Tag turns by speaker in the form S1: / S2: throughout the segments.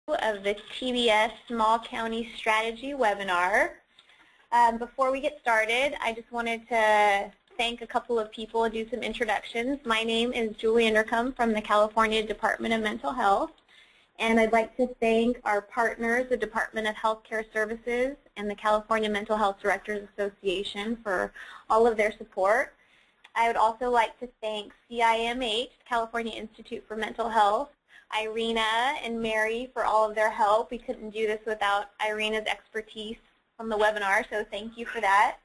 S1: of the TBS Small County Strategy webinar. Before we get started, I just wanted to thank a couple of people and do some introductions. My name is Julie Indercombe from the California Department of Mental Health, and I'd like to thank our partners, the Department of Healthcare Services and the California Mental Health Directors Association, for all of their support. I would also like to thank CIMH, California Institute for Mental Health, Irina and Mary for all of their help. We couldn't do this without Irina's expertise from the webinar, so thank you for that.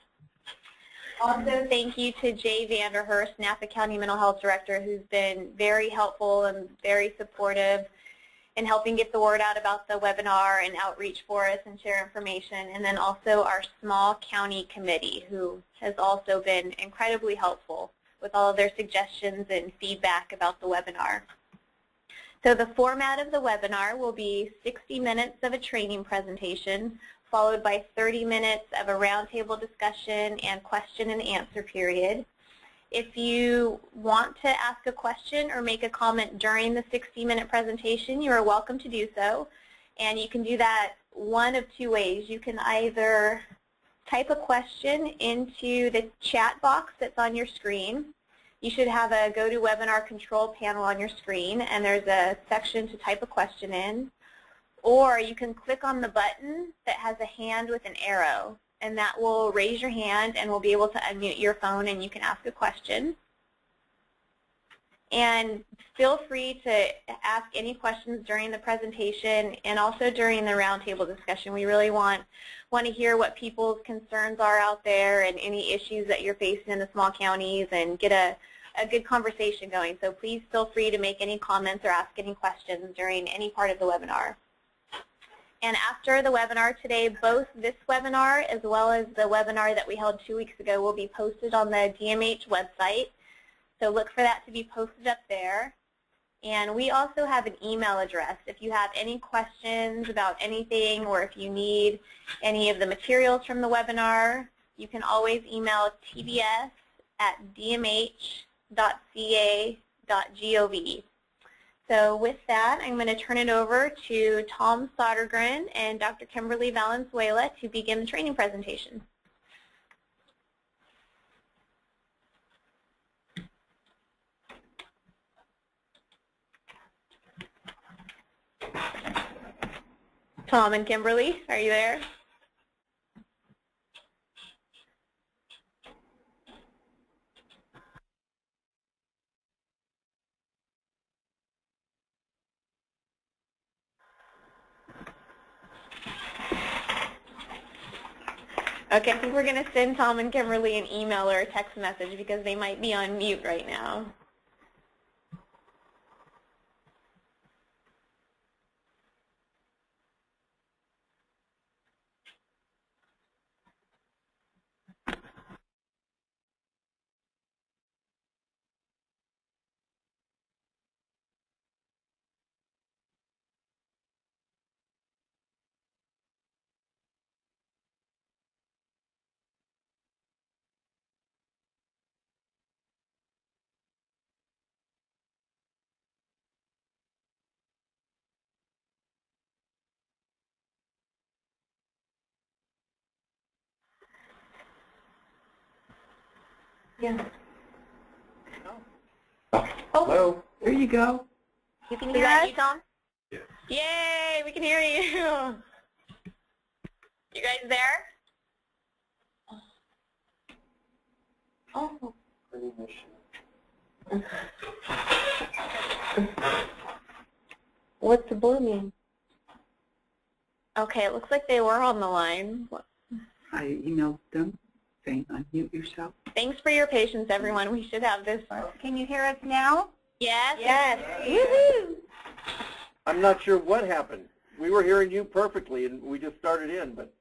S1: Also, thank you to Jay Vanderhurst, Napa County Mental Health Director, who's been very helpful and very supportive in helping get the word out about the webinar and outreach for us and share information. And then also our Small County Committee, who has also been incredibly helpful with all of their suggestions and feedback about the webinar. So the format of the webinar will be 60 minutes of a training presentation, followed by 30 minutes of a roundtable discussion and question and answer period. If you want to ask a question or make a comment during the 60-minute presentation, you are welcome to do so. And you can do that one of two ways. You can either type a question into the chat box that's on your screen. You should have a GoToWebinar control panel on your screen, and there's a section to type a question in. Or you can click on the button that has a hand with an arrow, and that will raise your hand and we'll be able to unmute your phone and you can ask a question. And feel free to ask any questions during the presentation and also during the roundtable discussion. We really want to hear what people's concerns are out there and any issues that you're facing in the small counties and get a good conversation going. So please feel free to make any comments or ask any questions during any part of the webinar. And after the webinar today, both this webinar as well as the webinar that we held 2 weeks ago will be posted on the DMH website. So look for that to be posted up there. And we also have an email address. If you have any questions about anything or if you need any of the materials from the webinar, you can always email tbs@dmh.ca.gov. So with that, I'm going to turn it over to Tom Sodergren and Dr. Kimberly Valenzuela to begin the training presentation. Tom and Kimberly, are you there? Okay, I think we're going to send Tom and Kimberly an email or a text message because they might be on mute right now. Yeah.
S2: Oh. Hello. There you go.
S1: You can hear us, Tom?
S2: Yeah.
S1: Yay, we can hear you. You guys there?
S2: Oh.
S1: What's the blue mean? Okay, it looks like they were on the line.
S2: I emailed them saying unmute yourself.
S1: Thanks for your patience, everyone. We should have this.
S3: Can you hear us now?
S1: Yes.
S3: Yes.
S1: Woohoo!
S4: I'm not sure what happened. We were hearing you perfectly, and we just started in, but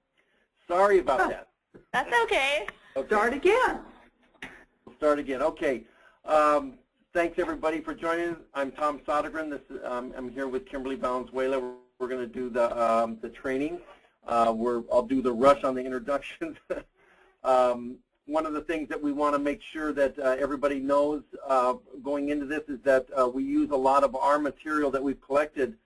S4: sorry about that.
S1: That's okay.
S2: Start again.
S4: We'll start again. Okay. Thanks, everybody, for joining. I'm Tom Sodergren. I'm here with Kimberly Valenzuela. We're going to do the training. I'll do the rush on the introductions. One of the things that we want to make sure that everybody knows going into this is that we use a lot of our material that we've collected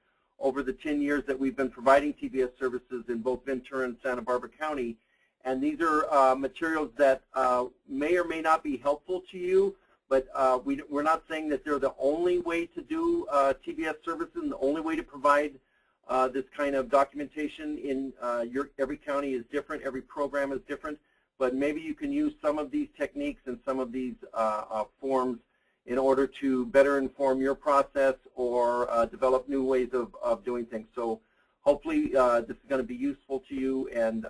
S4: over the 10 years that we've been providing TBS services in both Ventura and Santa Barbara County. And these are materials that may or may not be helpful to you, but we're not saying that they're the only way to do TBS services and the only way to provide this kind of documentation in every county is different, every program is different, but maybe you can use some of these techniques and some of these forms in order to better inform your process or develop new ways of doing things. So hopefully this is going to be useful to you and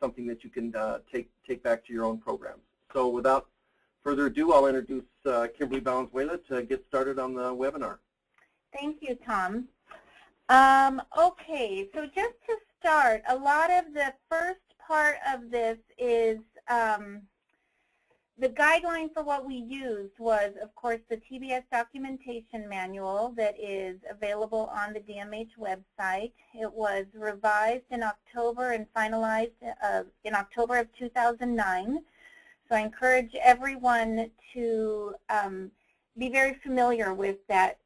S4: something that you can take back to your own programs. So without further ado, I'll introduce Kimberly Valenzuela to get started on the webinar.
S3: Thank you, Tom. Okay, so just to start, a lot of the first part of this is the guideline for what we used was, of course, the TBS documentation manual that is available on the DMH website. It was revised in October and finalized in October of 2009. So I encourage everyone to be very familiar with that,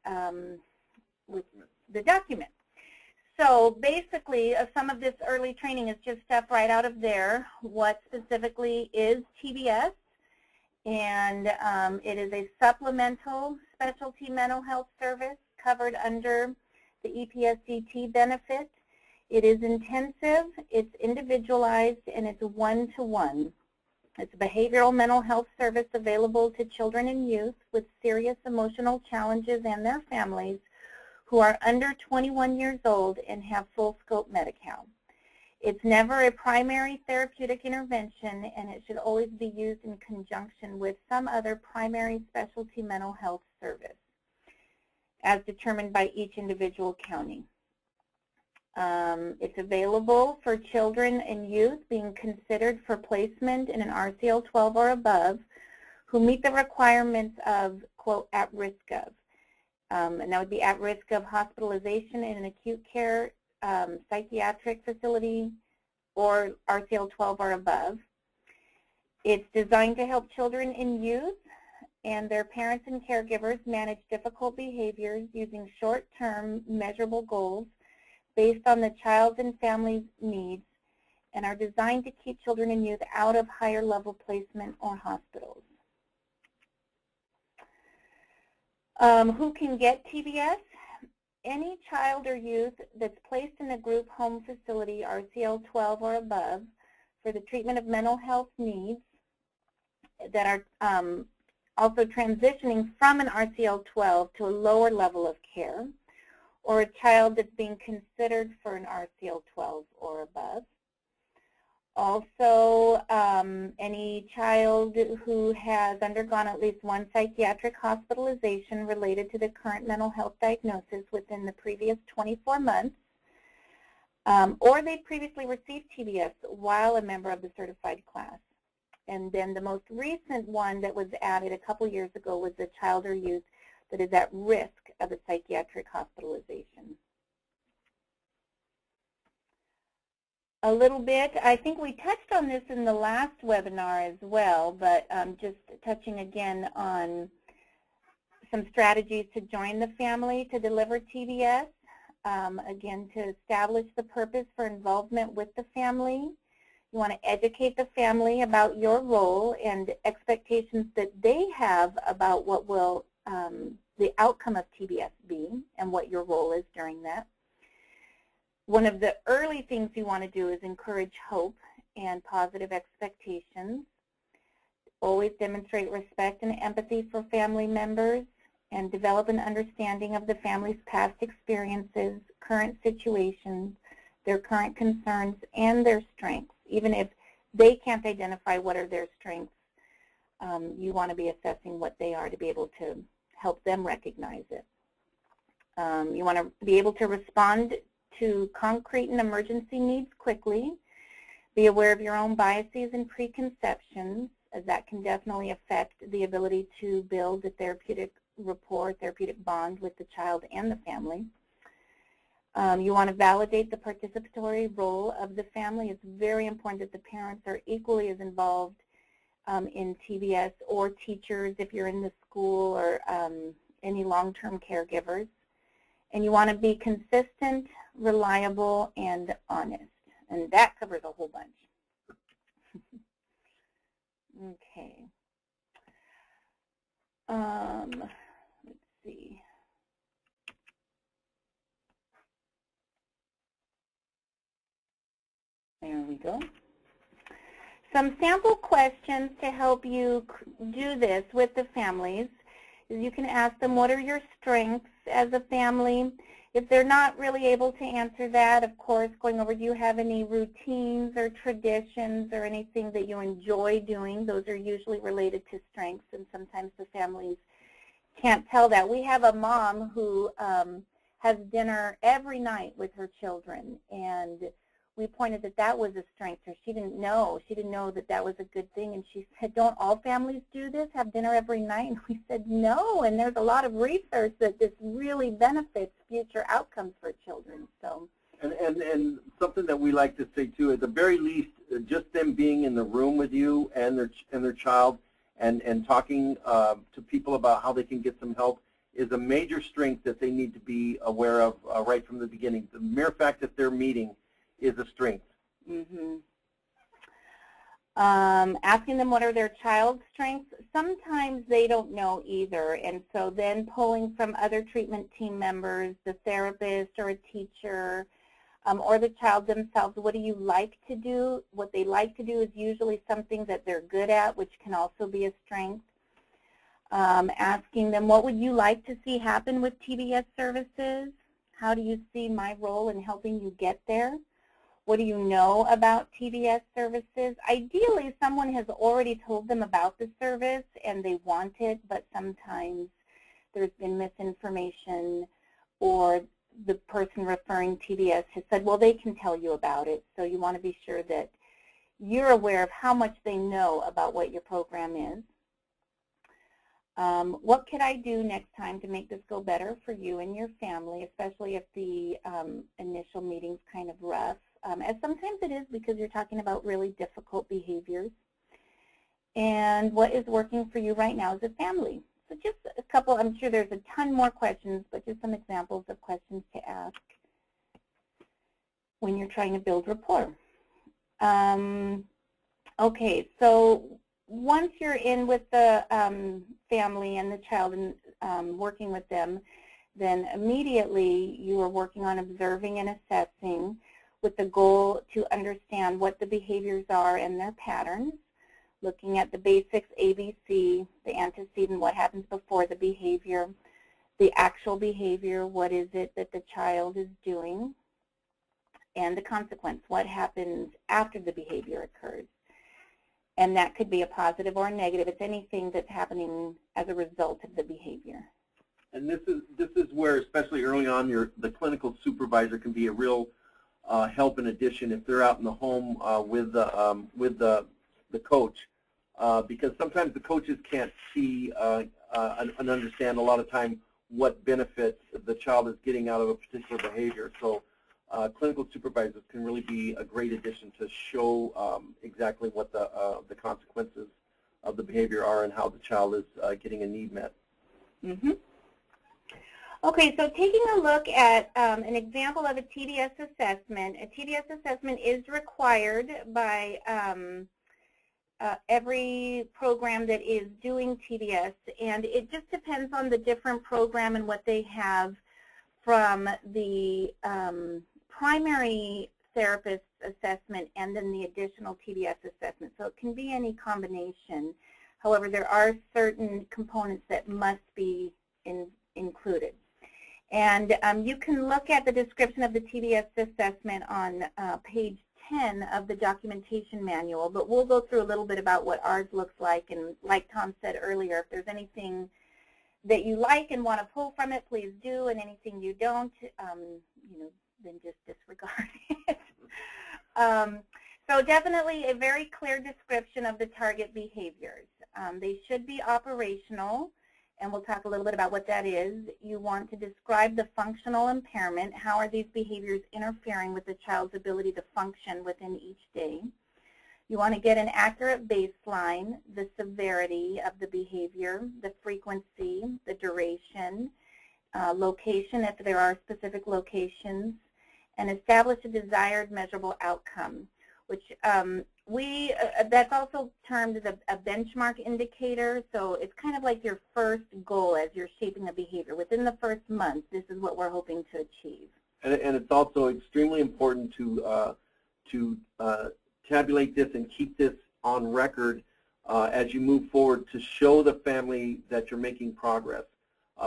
S3: with the document. So basically, some of this early training is just stuff right out of there. What specifically is TBS? And it is a supplemental specialty mental health service covered under the EPSDT benefit. It is intensive, it's individualized, and it's one-to-one. It's a behavioral mental health service available to children and youth with serious emotional challenges and their families who are under 21 years old and have full scope Medi-Cal. It's never a primary therapeutic intervention, and it should always be used in conjunction with some other primary specialty mental health service, as determined by each individual county. It's available for children and youth being considered for placement in an RCL 12 or above who meet the requirements of, quote, at risk of. And that would be at risk of hospitalization in an acute care psychiatric facility or RCL 12 or above. It's designed to help children and youth and their parents and caregivers manage difficult behaviors using short-term measurable goals based on the child's and family's needs, and are designed to keep children and youth out of higher level placement or hospitals. Who can get TBS? Any child or youth that's placed in a group home facility, RCL 12 or above, for the treatment of mental health needs that are also transitioning from an RCL 12 to a lower level of care, or a child that's being considered for an RCL 12 or above. Also, any child who has undergone at least one psychiatric hospitalization related to the current mental health diagnosis within the previous 24 months, or they previously received TBS while a member of the certified class. And then the most recent one that was added a couple years ago was the child or youth that is at risk of a psychiatric hospitalization. A little bit, I think we touched on this in the last webinar as well, but just touching again on some strategies to join the family to deliver TBS. Again, to establish the purpose for involvement with the family. You want to educate the family about your role and expectations that they have about what will the outcome of TBS be and what your role is during that. One of the early things you want to do is encourage hope and positive expectations. Always demonstrate respect and empathy for family members and develop an understanding of the family's past experiences, current situations, their current concerns, and their strengths. Even if they can't identify what are their strengths, you want to be assessing what they are to be able to help them recognize it. You want to be able to respond to concrete and emergency needs quickly. Be aware of your own biases and preconceptions, as that can definitely affect the ability to build a therapeutic rapport, therapeutic bond with the child and the family. You want to validate the participatory role of the family. It's very important that the parents are equally as involved in TBS, or teachers if you're in the school, or any long-term caregivers. And you want to be consistent, reliable, and honest. And that covers a whole bunch. Okay. Let's see. There we go. Some sample questions to help you do this with the families is you can ask them, what are your strengths as a family? If they're not really able to answer that, of course, going over, do you have any routines or traditions or anything that you enjoy doing? Those are usually related to strengths, and sometimes the families can't tell that. We have a mom who has dinner every night with her children, and we pointed that that was a strength, or she didn't know that that was a good thing, and she said, don't all families do this, have dinner every night? And we said, no, and there's a lot of research that this really benefits future outcomes for children. So,
S4: and something that we like to say too, at the very least, just them being in the room with you and their child and talking to people about how they can get some help is a major strength that they need to be aware of right from the beginning. The mere fact that they're meeting is a strength.
S3: Mm-hmm. Asking them what are their child's strengths, sometimes they don't know either, and so then pulling from other treatment team members, the therapist or a teacher, or the child themselves, what do you like to do? What they like to do is usually something that they're good at, which can also be a strength. Asking them, what would you like to see happen with TDS services? How do you see my role in helping you get there? What do you know about TDS services? Ideally, someone has already told them about the service and they want it, but sometimes there's been misinformation, or the person referring TDS has said, well, they can tell you about it. So you want to be sure that you're aware of how much they know about what your program is. What could I do next time to make this go better for you and your family, especially if the initial meeting's kind of rough? As sometimes it is, because you're talking about really difficult behaviors. And what is working for you right now as a family? So just a couple, I'm sure there's a ton more questions, but just some examples of questions to ask when you're trying to build rapport. Okay, so once you're in with the family and the child and working with them, then immediately you are working on observing and assessing with the goal to understand what the behaviors are and their patterns, looking at the basics, ABC, the antecedent, what happens before the behavior, the actual behavior, what is it that the child is doing, and the consequence, what happens after the behavior occurs. And that could be a positive or a negative. It's anything that's happening as a result of the behavior.
S4: And this is where, especially early on, the clinical supervisor can be a real help in addition if they're out in the home with the coach, because sometimes the coaches can't see and understand a lot of time what benefits the child is getting out of a particular behavior. So clinical supervisors can really be a great addition to show exactly what the consequences of the behavior are and how the child is getting a need met.
S3: Mm-hmm. Okay, so taking a look at an example of a TDS assessment. A TDS assessment is required by every program that is doing TDS, and it just depends on the different program and what they have from the primary therapist assessment and then the additional TDS assessment. So it can be any combination. However, there are certain components that must be included. And you can look at the description of the TDS assessment on page 10 of the documentation manual, but we'll go through a little bit about what ours looks like. And like Tom said earlier, if there's anything that you like and want to pull from it, please do, and anything you don't, then just disregard it. So definitely a very clear description of the target behaviors. They should be operational, and we'll talk a little bit about what that is. You want to describe the functional impairment. How are these behaviors interfering with the child's ability to function within each day? You want to get an accurate baseline, the severity of the behavior, the frequency, the duration, location if there are specific locations, and establish a desired measurable outcome, which that's also termed as a benchmark indicator. So it's kind of like your first goal as you're shaping a behavior. Within the first month, this is what we're hoping to achieve.
S4: And it's also extremely important to tabulate this and keep this on record as you move forward to show the family that you're making progress.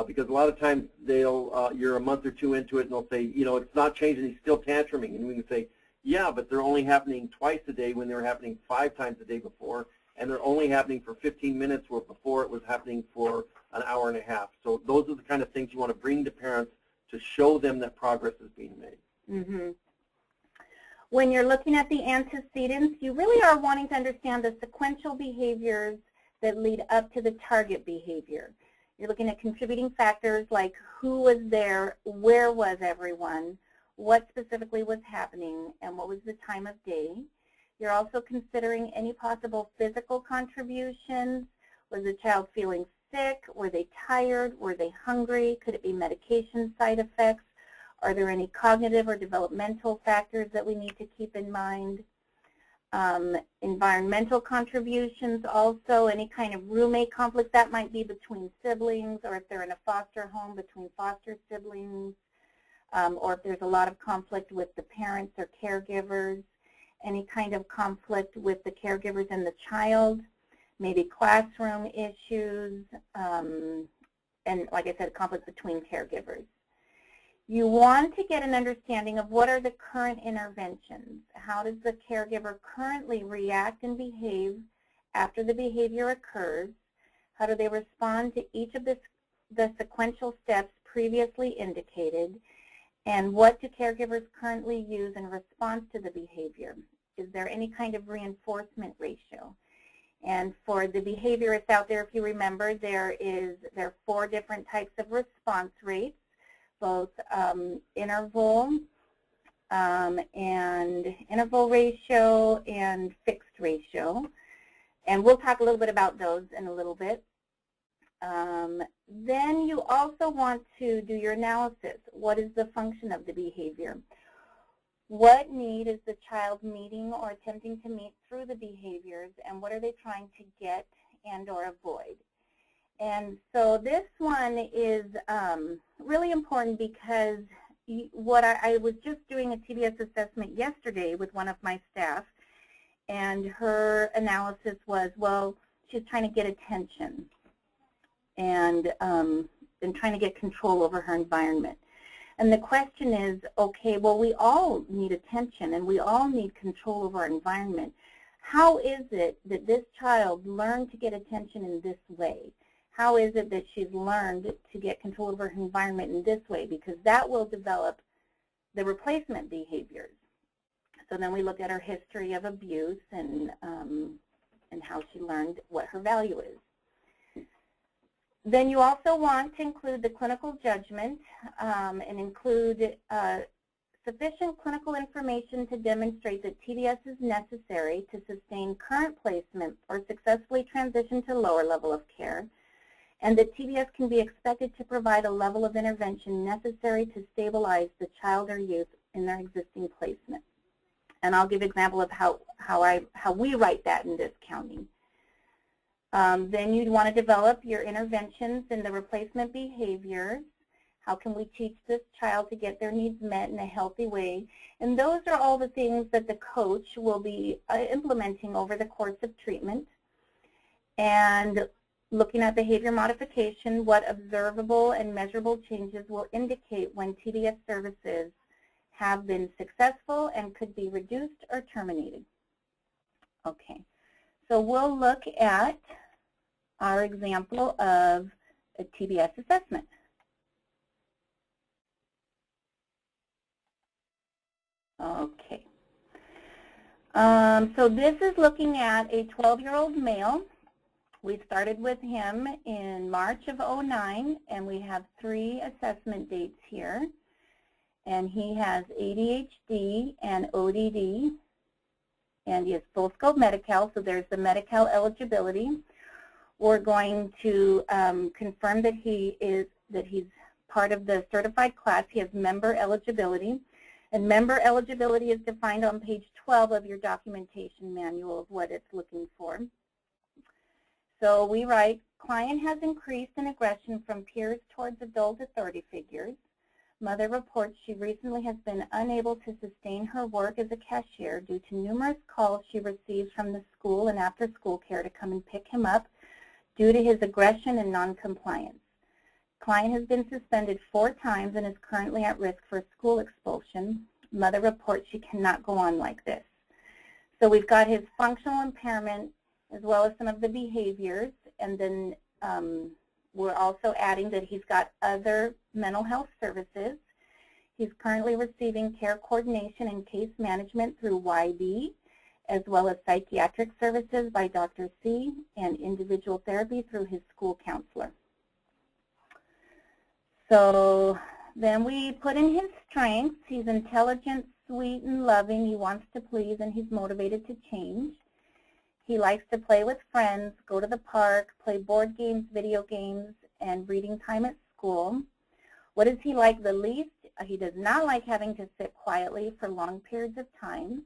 S4: Because a lot of times you're a month or two into it and they'll say, you know, it's not changing, he's still tantruming. And we can say, yeah, but they're only happening twice a day when they were happening 5 times a day before, and they're only happening for 15 minutes where before it was happening for an hour and a half. So those are the kind of things you want to bring to parents to show them that progress is being made.
S3: Mm-hmm. When you're looking at the antecedents, you really are wanting to understand the sequential behaviors that lead up to the target behavior. You're looking at contributing factors like who was there, where was everyone, what specifically was happening, and what was the time of day. You're also considering any possible physical contributions. Was the child feeling sick? Were they tired? Were they hungry? Could it be medication side effects? Are there any cognitive or developmental factors that we need to keep in mind? Environmental contributions also, any kind of roommate conflict that might be between siblings, or if they're in a foster home, between foster siblings, or if there's a lot of conflict with the parents or caregivers, any kind of conflict with the caregivers and the child, maybe classroom issues, and like I said, conflict between caregivers. You want to get an understanding of what are the current interventions. How does the caregiver currently react and behave after the behavior occurs? How do they respond to each of the sequential steps previously indicated? And what do caregivers currently use in response to the behavior? Is there any kind of reinforcement ratio? And for the behaviorists out there, if you remember, there are 4 different types of response rates, both interval and interval ratio and fixed ratio. And we'll talk a little bit about those in a little bit. Then you also want to do your analysis. What is the function of the behavior? What need is the child meeting or attempting to meet through the behaviors, and what are they trying to get and or avoid? And so this one is really important because what I was just doing a TDS assessment yesterday with one of my staff, and her analysis was, well, she's trying to get attention and trying to get control over her environment. And the question is, okay, well, we all need attention and we all need control over our environment. How is it that this child learned to get attention in this way? How is it that she's learned to get control over her environment in this way? Because that will develop the replacement behaviors. So then we look at her history of abuse and how she learned what her value is. Then you also want to include the clinical judgment and include sufficient clinical information to demonstrate that TDS is necessary to sustain current placement or successfully transition to lower level of care, and that TDS can be expected to provide a level of intervention necessary to stabilize the child or youth in their existing placement. And I'll give an example of how we write that in this county. Then you'd want to develop your interventions in the replacement behaviors. How can we teach this child to get their needs met in a healthy way? And those are all the things that the coach will be implementing over the course of treatment. And looking at behavior modification, what observable and measurable changes will indicate when TDS services have been successful and could be reduced or terminated. Okay, so we'll look at our example of a TBS assessment. Okay, so this is looking at a 12-year-old male. We started with him in March of '09, and we have 3 assessment dates here. And he has ADHD and ODD, and he has full scope Medi-Cal, so there's the Medi-Cal eligibility. We're going to confirm that he's part of the certified class, he has member eligibility. And member eligibility is defined on page 12 of your documentation manual of what it's looking for. So we write, client has increased in aggression from peers towards adult authority figures. Mother reports she recently has been unable to sustain her work as a cashier due to numerous calls she receives from the school and after-school care to come and pick him up due to his aggression and noncompliance. Client has been suspended 4 times and is currently at risk for school expulsion. Mother reports she cannot go on like this. So we've got his functional impairment as well as some of the behaviors, and then we're also adding that he's got other mental health services. He's currently receiving care coordination and case management through YB, as well as psychiatric services by Dr. C, and individual therapy through his school counselor. So then we put in his strengths. He's intelligent, sweet, and loving. He wants to please, and he's motivated to change. He likes to play with friends, go to the park, play board games, video games, and reading time at school. What does he like the least? He does not like having to sit quietly for long periods of time.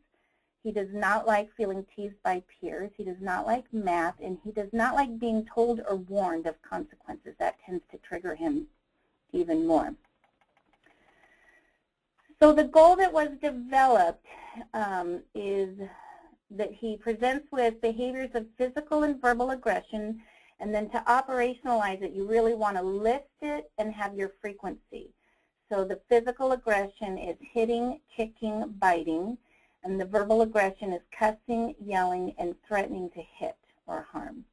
S3: He does not like feeling teased by peers. He does not like math, and he does not like being told or warned of consequences. That tends to trigger him even more. So the goal that was developed is that he presents with behaviors of physical and verbal aggression, and then to operationalize it, you really want to list it and have your frequency. So the physical aggression is hitting, kicking, biting, and the verbal aggression is cussing, yelling, and threatening to hit or harm.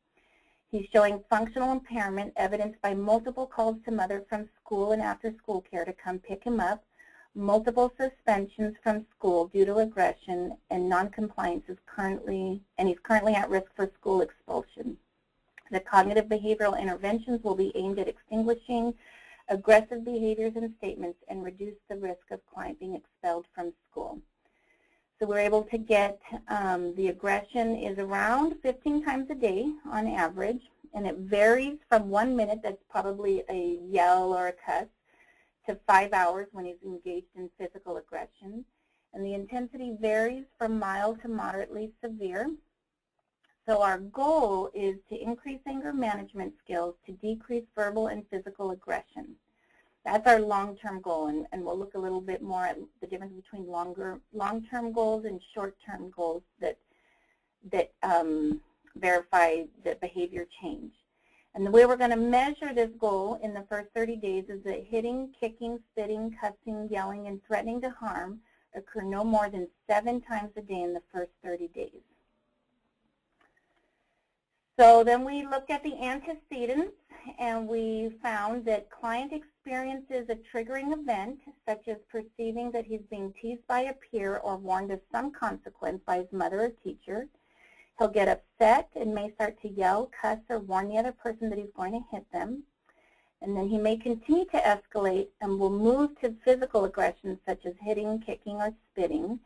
S3: He's showing functional impairment evidenced by multiple calls to mother from school and after-school care to come pick him up, multiple suspensions from school due to aggression, and noncompliance is he's currently at risk for school expulsion. The cognitive behavioral interventions will be aimed at extinguishing aggressive behaviors and statements and reduce the risk of client being expelled from school. So we're able to get the aggression is around 15 times a day on average, and it varies from 1 minute, that's probably a yell or a cuss, to 5 hours when he's engaged in physical aggression. And the intensity varies from mild to moderately severe. So our goal is to increase anger management skills to decrease verbal and physical aggression. That's our long-term goal, and we'll look a little bit more at the difference between long-term goals and short-term goals that verify the behavior change. And the way we're going to measure this goal in the first 30 days is that hitting, kicking, spitting, cussing, yelling, and threatening to harm occur no more than 7 times a day in the first 30 days. So then we looked at the antecedents, and we found that client experiences a triggering event, such as perceiving that he's being teased by a peer or warned of some consequence by his mother or teacher. He'll get upset and may start to yell, cuss, or warn the other person that he's going to hit them. And then he may continue to escalate and will move to physical aggression, such as hitting, kicking, or spitting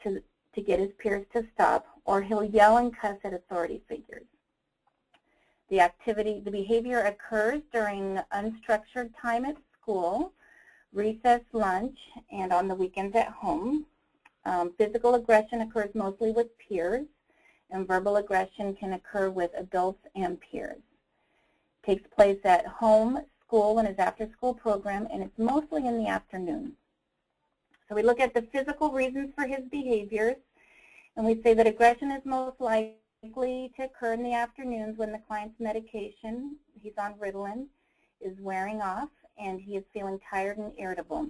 S3: to get his peers to stop, or he'll yell and cuss at authority figures. The behavior occurs during unstructured time at school, recess, lunch, and on the weekends at home. Physical aggression occurs mostly with peers, and verbal aggression can occur with adults and peers. It takes place at home, school, and his after-school program, and it's mostly in the afternoon. So we look at the physical reasons for his behaviors, and we say that aggression is most likely to occur in the afternoons when the client's medication, he's on Ritalin, is wearing off, and he is feeling tired and irritable.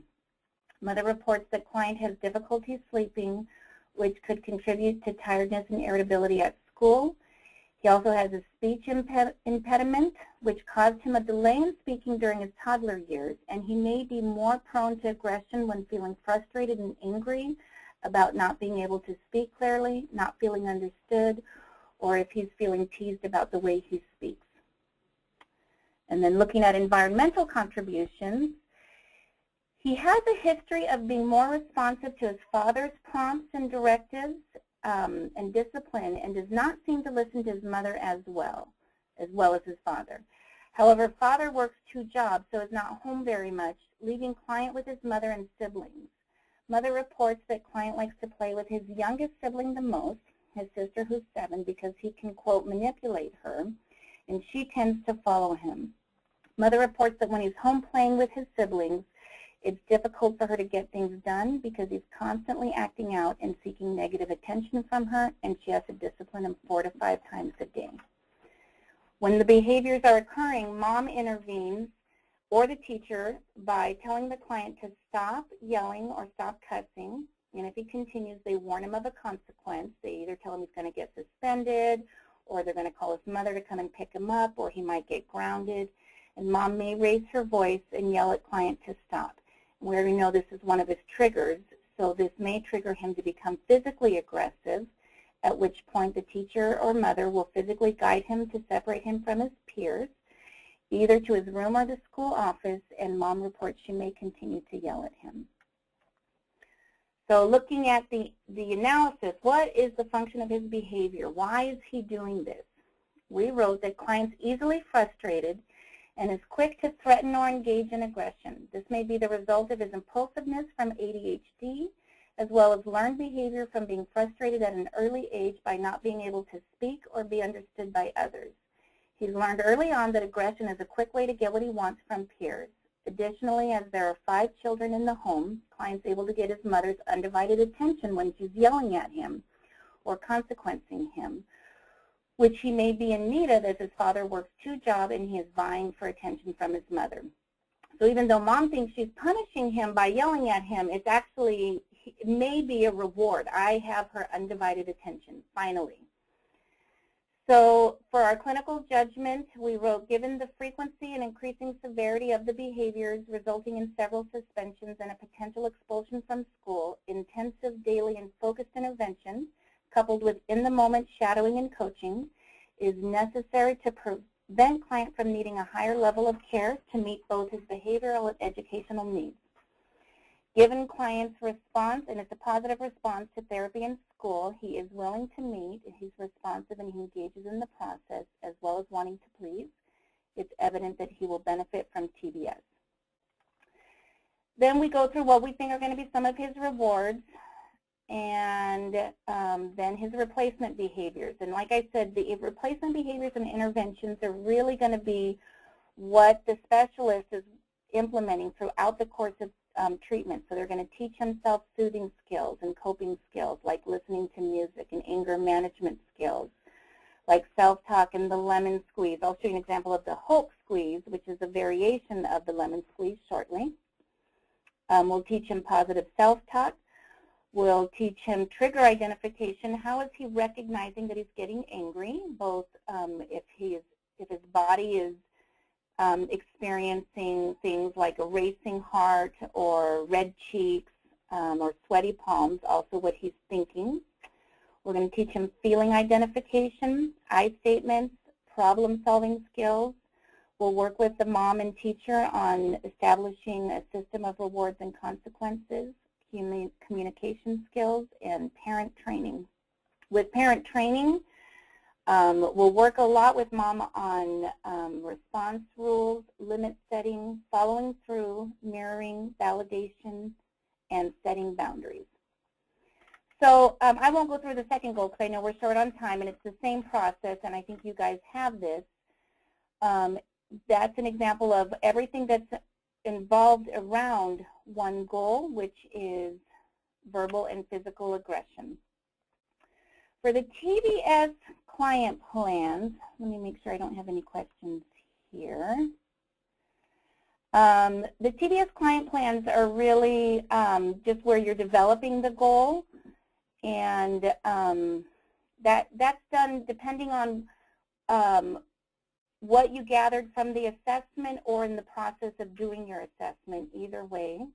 S3: Mother reports that client has difficulty sleeping, which could contribute to tiredness and irritability at school. He also has a speech impediment, which caused him a delay in speaking during his toddler years, and he may be more prone to aggression when feeling frustrated and angry about not being able to speak clearly, not feeling understood, or if he's feeling teased about the way he speaks. And then looking at environmental contributions, he has a history of being more responsive to his father's prompts and directives and discipline, and does not seem to listen to his mother as well as his father. However, father works 2 jobs, so is not home very much, leaving client with his mother and siblings. Mother reports that client likes to play with his youngest sibling the most, his sister who's 7, because he can, quote, manipulate her, and she tends to follow him. Mother reports that when he's home playing with his siblings, it's difficult for her to get things done because he's constantly acting out and seeking negative attention from her, and she has to discipline him 4 to 5 times a day. When the behaviors are occurring, mom intervenes, or the teacher, by telling the client to stop yelling or stop cussing, and if he continues, they warn him of a consequence. They either tell him he's going to get suspended, or they're going to call his mother to come and pick him up, or he might get grounded. And mom may raise her voice and yell at client to stop. We already know this is one of his triggers, so this may trigger him to become physically aggressive, at which point the teacher or mother will physically guide him to separate him from his peers, either to his room or the school office, and mom reports she may continue to yell at him. So looking at the analysis, what is the function of his behavior? Why is he doing this? We wrote that client's easily frustrated and is quick to threaten or engage in aggression. This may be the result of his impulsiveness from ADHD, as well as learned behavior from being frustrated at an early age by not being able to speak or be understood by others. He's learned early on that aggression is a quick way to get what he wants from peers. Additionally, as there are 5 children in the home, client's able to get his mother's undivided attention when she's yelling at him or consequencing him, which he may be in need of as his father works 2 jobs and he is vying for attention from his mother. So even though mom thinks she's punishing him by yelling at him, it's actually, it may be a reward. I have her undivided attention, finally. So for our clinical judgment, we wrote, given the frequency and increasing severity of the behaviors resulting in several suspensions and a potential expulsion from school, intensive daily and focused intervention, coupled with in-the-moment shadowing and coaching, is necessary to prevent client from needing a higher level of care to meet both his behavioral and educational needs. Given client's response, and it's a positive response to therapy in school, he is willing to meet, he's responsive, and he engages in the process, as well as wanting to please. It's evident that he will benefit from TDS. Then we go through what we think are going to be some of his rewards, and then his replacement behaviors. And like I said, the replacement behaviors and interventions are really going to be what the specialist is implementing throughout the course of treatment. So they're going to teach him self-soothing skills and coping skills like listening to music, and anger management skills like self-talk and the lemon squeeze. I'll show you an example of the Hulk squeeze, which is a variation of the lemon squeeze shortly. We'll teach him positive self-talk. We'll teach him trigger identification. How is he recognizing that he's getting angry, both if his body is experiencing things like a racing heart or red cheeks or sweaty palms, also what he's thinking. We're going to teach him feeling identification, I statements, problem-solving skills. We'll work with the mom and teacher on establishing a system of rewards and consequences, communication skills, and parent training. With parent training, we'll work a lot with mom on response rules, limit setting, following through, mirroring, validation, and setting boundaries. So I won't go through the second goal because I know we're short on time, and it's the same process, and I think you guys have this. That's an example of everything that's involved around one goal, which is verbal and physical aggression. For the TDS Client Plans, let me make sure I don't have any questions here. The TDS Client Plans are really just where you're developing the goal, and that's done depending on what you gathered from the assessment or in the process of doing your assessment, either way.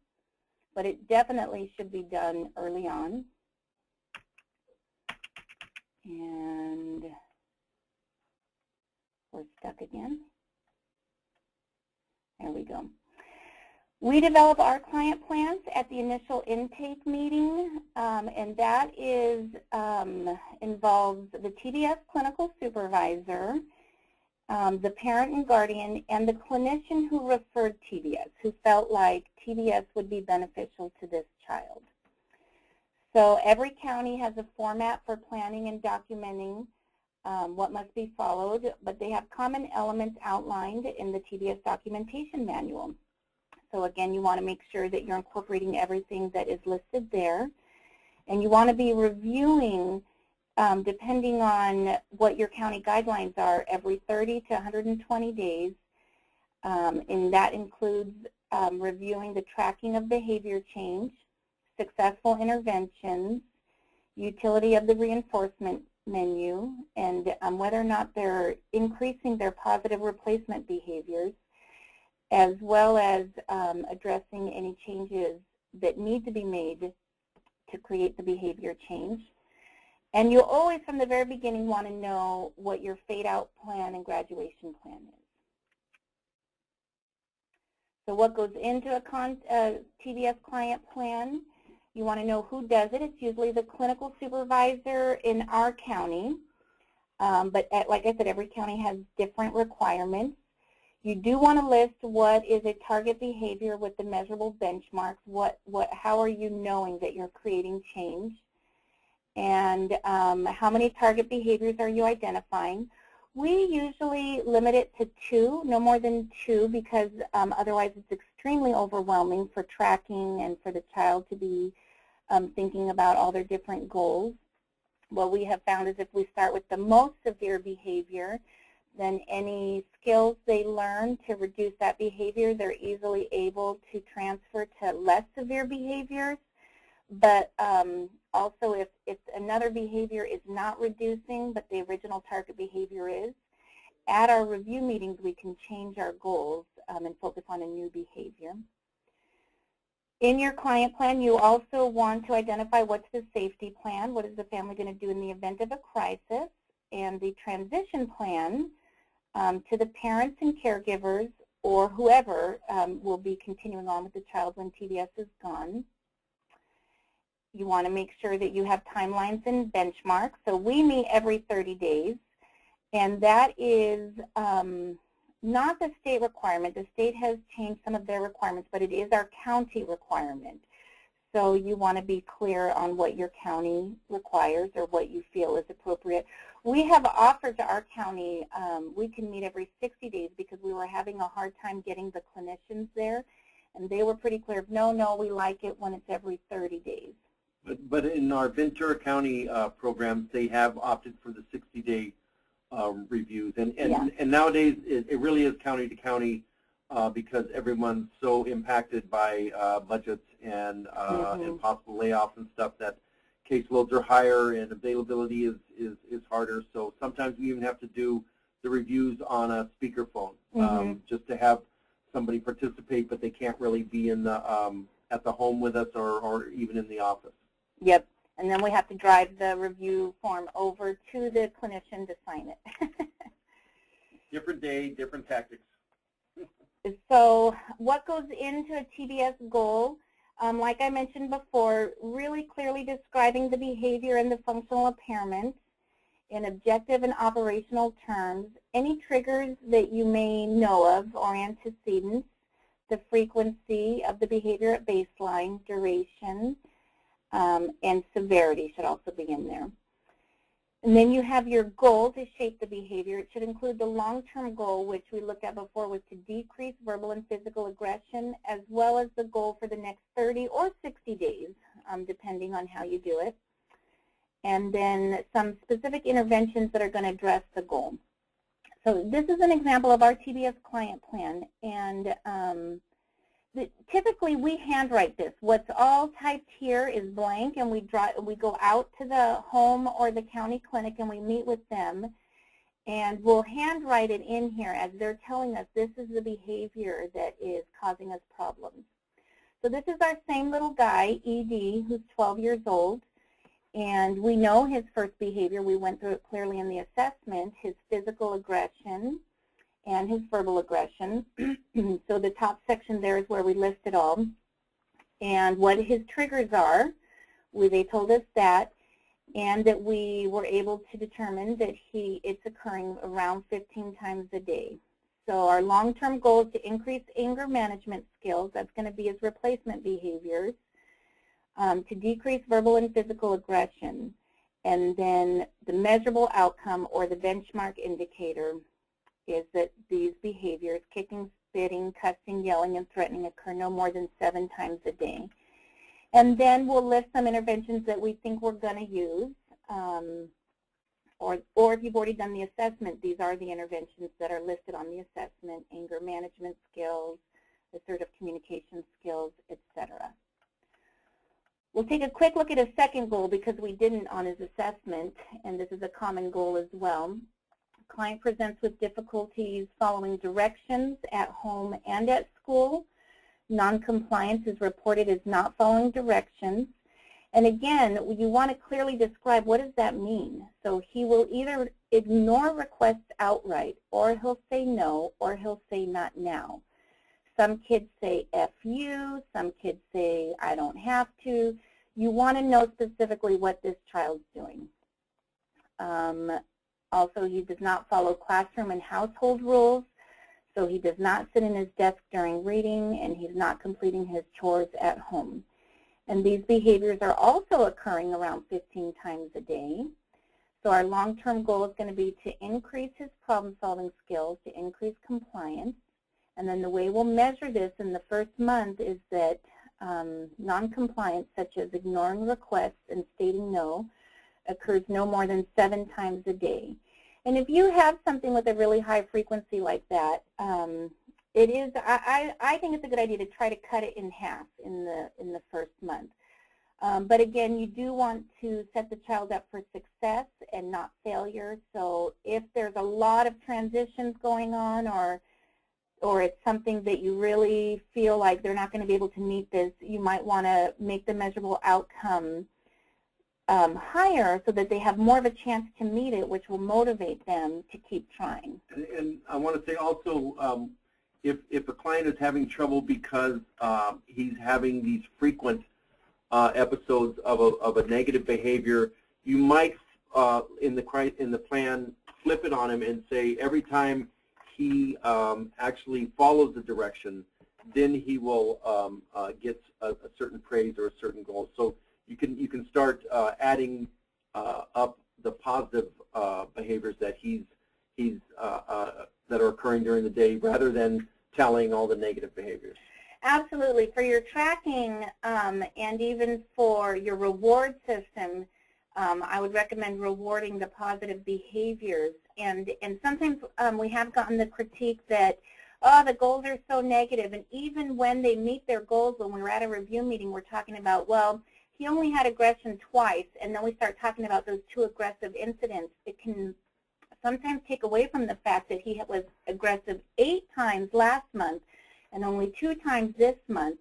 S3: But it definitely should be done early on. And we're stuck again. There we go. We develop our client plans at the initial intake meeting, and that is involves the TDS clinical supervisor, the parent and guardian, and the clinician who referred TDS, who felt like TDS would be beneficial to this child. So every county has a format for planning and documenting what must be followed, but they have common elements outlined in the TDS documentation manual. So again, you want to make sure that you're incorporating everything that is listed there, and you want to be reviewing, depending on what your county guidelines are, every 30 to 120 days, and that includes reviewing the tracking of behavior change, successful interventions, utility of the reinforcement menu, and whether or not they're increasing their positive replacement behaviors, as well as addressing any changes that need to be made to create the behavior change. And you always, from the very beginning, want to know what your fade-out plan and graduation plan is. So what goes into a TDS client plan? You want to know who does it. It's usually the clinical supervisor in our county. But like I said, every county has different requirements. You do want to list what is a target behavior with the measurable benchmarks. How are you knowing that you're creating change? And how many target behaviors are you identifying? We usually limit it to 2, no more than 2, because otherwise it's extremely overwhelming for tracking and for the child to be thinking about all their different goals. What we have found is if we start with the most severe behavior, then any skills they learn to reduce that behavior, they're easily able to transfer to less severe behaviors. But also if another behavior is not reducing, but the original target behavior is, at our review meetings we can change our goals and focus on a new behavior. In your client plan, you also want to identify what's the safety plan, what is the family going to do in the event of a crisis, and the transition plan to the parents and caregivers or whoever will be continuing on with the child when TDS is gone. You want to make sure that you have timelines and benchmarks. So we meet every 30 days, and that is not the state requirement. The state has changed some of their requirements, but it is our county requirement. So you want to be clear on what your county requires or what you feel is appropriate. We have offered to our county, we can meet every 60 days because we were having a hard time getting the clinicians there, and they were pretty clear, no, we like it when it's every 30 days.
S4: But in our Ventura County programs, they have opted for the 60-day reviews. And nowadays, it really is county to county because everyone's so impacted by budgets and possible layoffs and stuff that caseloads are higher and availability is harder. So sometimes we even have to do the reviews on a speakerphone just to have somebody participate, but they can't really be in the at the home with us or even in the office.
S3: Yep, and then we have to drive the review form over to the clinician to sign it.
S4: Different day, different tactics.
S3: So what goes into a TDS goal? Like I mentioned before, really clearly describing the behavior and the functional impairments in objective and operational terms, any triggers that you may know of or antecedents, the frequency of the behavior at baseline, duration, and severity should also be in there. And then you have your goal to shape the behavior. It should include the long-term goal, which we looked at before, was to decrease verbal and physical aggression, as well as the goal for the next 30 or 60 days, depending on how you do it. And then some specific interventions that are going to address the goal. So this is an example of our TDS client plan, and typically we handwrite this. What's all typed here is blank, and we go out to the home or the county clinic and we meet with them, and we'll handwrite it in here as they're telling us this is the behavior that is causing us problems. So this is our same little guy, ED, who's 12 years old, and we know his first behavior. We went through it clearly in the assessment, his physical aggression and his verbal aggression. So the top section there is where we list it all. And what his triggers are, they told us that. and that we were able to determine that it's occurring around 15 times a day. So our long-term goal is to increase anger management skills. That's going to be his replacement behaviors, to decrease verbal and physical aggression, and then the measurable outcome or the benchmark indicator is that these behaviors, kicking, spitting, cussing, yelling, and threatening, occur no more than 7 times a day. And then we'll list some interventions that we think we're going to use. Or if you've already done the assessment, these are the interventions that are listed on the assessment: anger management skills, assertive communication skills, etc. We'll take a quick look at a second goal because we didn't on his assessment, and this is a common goal as well. Client presents with difficulties following directions at home and at school. Noncompliance is reported as not following directions. And again, you want to clearly describe what does that mean. So he will either ignore requests outright, or he'll say no, or he'll say not now. Some kids say F you, some kids say I don't have to. You want to know specifically what this child's doing. Also, he does not follow classroom and household rules. So he does not sit in his desk during reading, and he's not completing his chores at home. And these behaviors are also occurring around 15 times a day. So our long-term goal is going to be to increase his problem-solving skills, to increase compliance. And then the way we'll measure this in the first month is that non-compliance, such as ignoring requests and stating no, occurs no more than 7 times a day. And if you have something with a really high frequency like that, I think it's a good idea to try to cut it in half in the first month. But again, you do want to set the child up for success and not failure. So if there's a lot of transitions going on, or it's something that you really feel like they're not going to be able to meet this, you might want to make the measurable outcome higher so that they have more of a chance to meet it, which will motivate them to keep trying.
S4: And I want to say also, if a client is having trouble because he's having these frequent episodes of a negative behavior, you might in the plan flip it on him and say every time he actually follows the direction, then he will get a certain praise or a certain goal. So you can start adding up the positive behaviors that that are occurring during the day, rather than telling all the negative behaviors.
S3: Absolutely. For your tracking and even for your reward system, I would recommend rewarding the positive behaviors. And sometimes we have gotten the critique that, oh, the goals are so negative. And even when they meet their goals, when we were at a review meeting, we're talking about, well, he only had aggression twice, and then we start talking about those 2 aggressive incidents. It can sometimes take away from the fact that he was aggressive 8 times last month and only 2 times this month.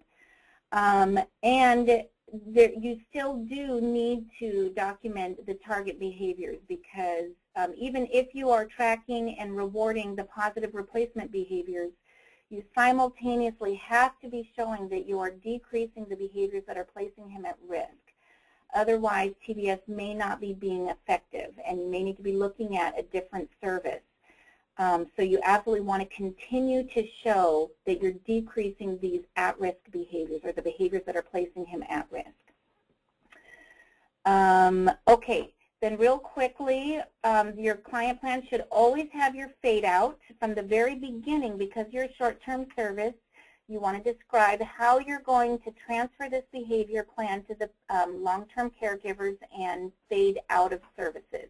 S3: You still do need to document the target behaviors, because even if you are tracking and rewarding the positive replacement behaviors, you simultaneously have to be showing that you are decreasing the behaviors that are placing him at risk. Otherwise, TDS may not be being effective, and you may need to be looking at a different service. So you absolutely want to continue to show that you're decreasing these at-risk behaviors, or the behaviors that are placing him at risk. Okay, then real quickly, your client plan should always have your fade out from the very beginning, because you're a short-term service. You want to describe how you're going to transfer this behavior plan to the long-term caregivers and fade out of services.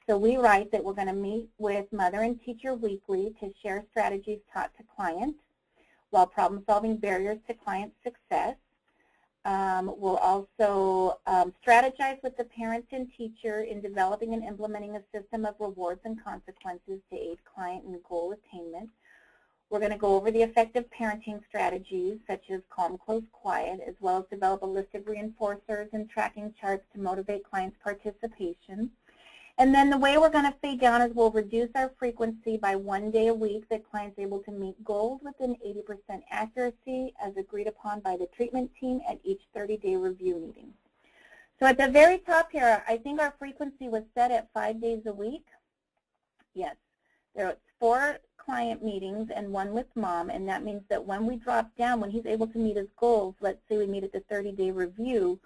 S3: So we write that we're going to meet with mother and teacher weekly to share strategies taught to clients while problem-solving barriers to client success. We'll also strategize with the parents and teacher in developing and implementing a system of rewards and consequences to aid client and goal attainment. We're going to go over the effective parenting strategies, such as calm, close, quiet, as well as develop a list of reinforcers and tracking charts to motivate clients' participation. And then the way we're going to fade down is we'll reduce our frequency by 1 day a week that clients are able to meet goals within 80% accuracy as agreed upon by the treatment team at each 30-day review meeting. So at the very top here, I think our frequency was set at 5 days a week. Yes, there's 4 client meetings and 1 with mom, and that means that when we drop down, when he's able to meet his goals, let's say we meet at the 30-day review,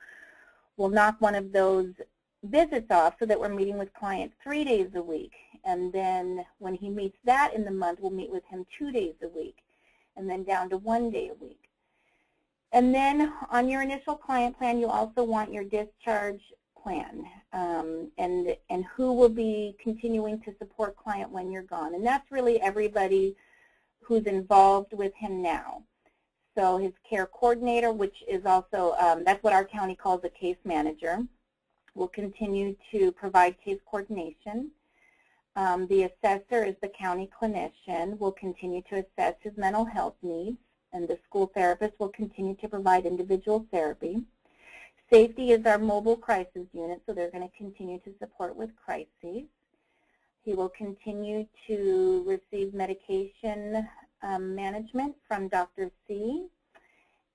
S3: we'll knock one of those visits off so that we're meeting with client 3 days a week. And then when he meets that in the month, we'll meet with him 2 days a week, and then down to 1 day a week. And then on your initial client plan, you also want your discharge plan and who will be continuing to support client when you're gone. And that's really everybody who's involved with him now. So his care coordinator, which is also, that's what our county calls a case manager, will continue to provide case coordination. The assessor is the county clinician, will continue to assess his mental health needs, and the school therapist will continue to provide individual therapy. Safety is our mobile crisis unit, so they're going to continue to support with crises. He will continue to receive medication management from Dr. C.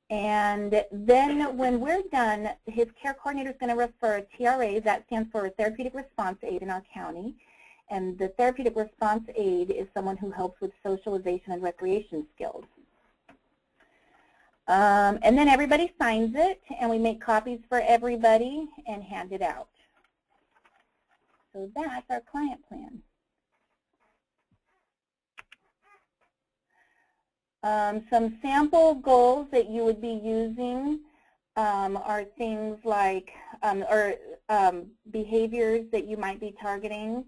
S3: And then when we're done, his care coordinator is going to refer a TRA, that stands for a Therapeutic Response Aide in our county. And the Therapeutic Response Aide is someone who helps with socialization and recreation skills. And then everybody signs it, and we make copies for everybody and hand it out. So that's our client plan. Some sample goals that you would be using are things like, behaviors that you might be targeting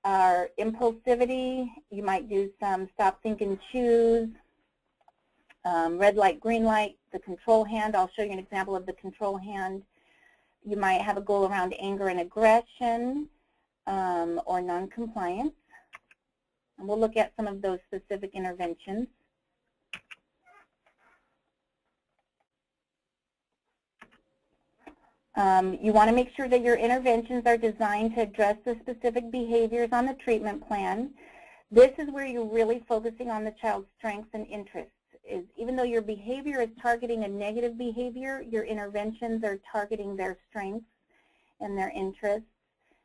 S3: are impulsivity. You might do some stop, think, and choose. Red light, green light, the control hand. I'll show you an example of the control hand. You might have a goal around anger and aggression or noncompliance. And we'll look at some of those specific interventions. You want to make sure that your interventions are designed to address the specific behaviors on the treatment plan. This is where you're really focusing on the child's strengths and interests. Even though your behavior is targeting a negative behavior, your interventions are targeting their strengths and their interests.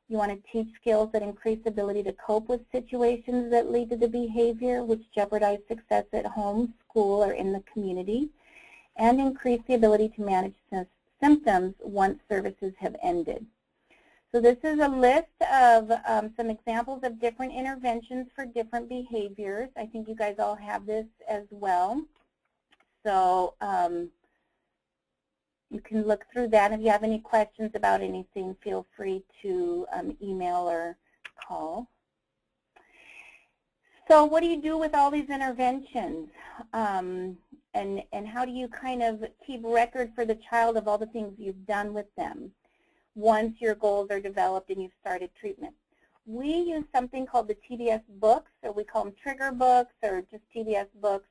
S3: You want to teach skills that increase ability to cope with situations that lead to the behavior, which jeopardize success at home, school, or in the community, and increase the ability to manage symptoms once services have ended. So this is a list of some examples of different interventions for different behaviors. I think you guys all have this as well. So you can look through that. If you have any questions about anything, feel free to email or call. So what do you do with all these interventions? And how do you kind of keep record for the child of all the things you've done with them once your goals are developed and you've started treatment? We use something called the TDS books, or we call them trigger books or just TDS books,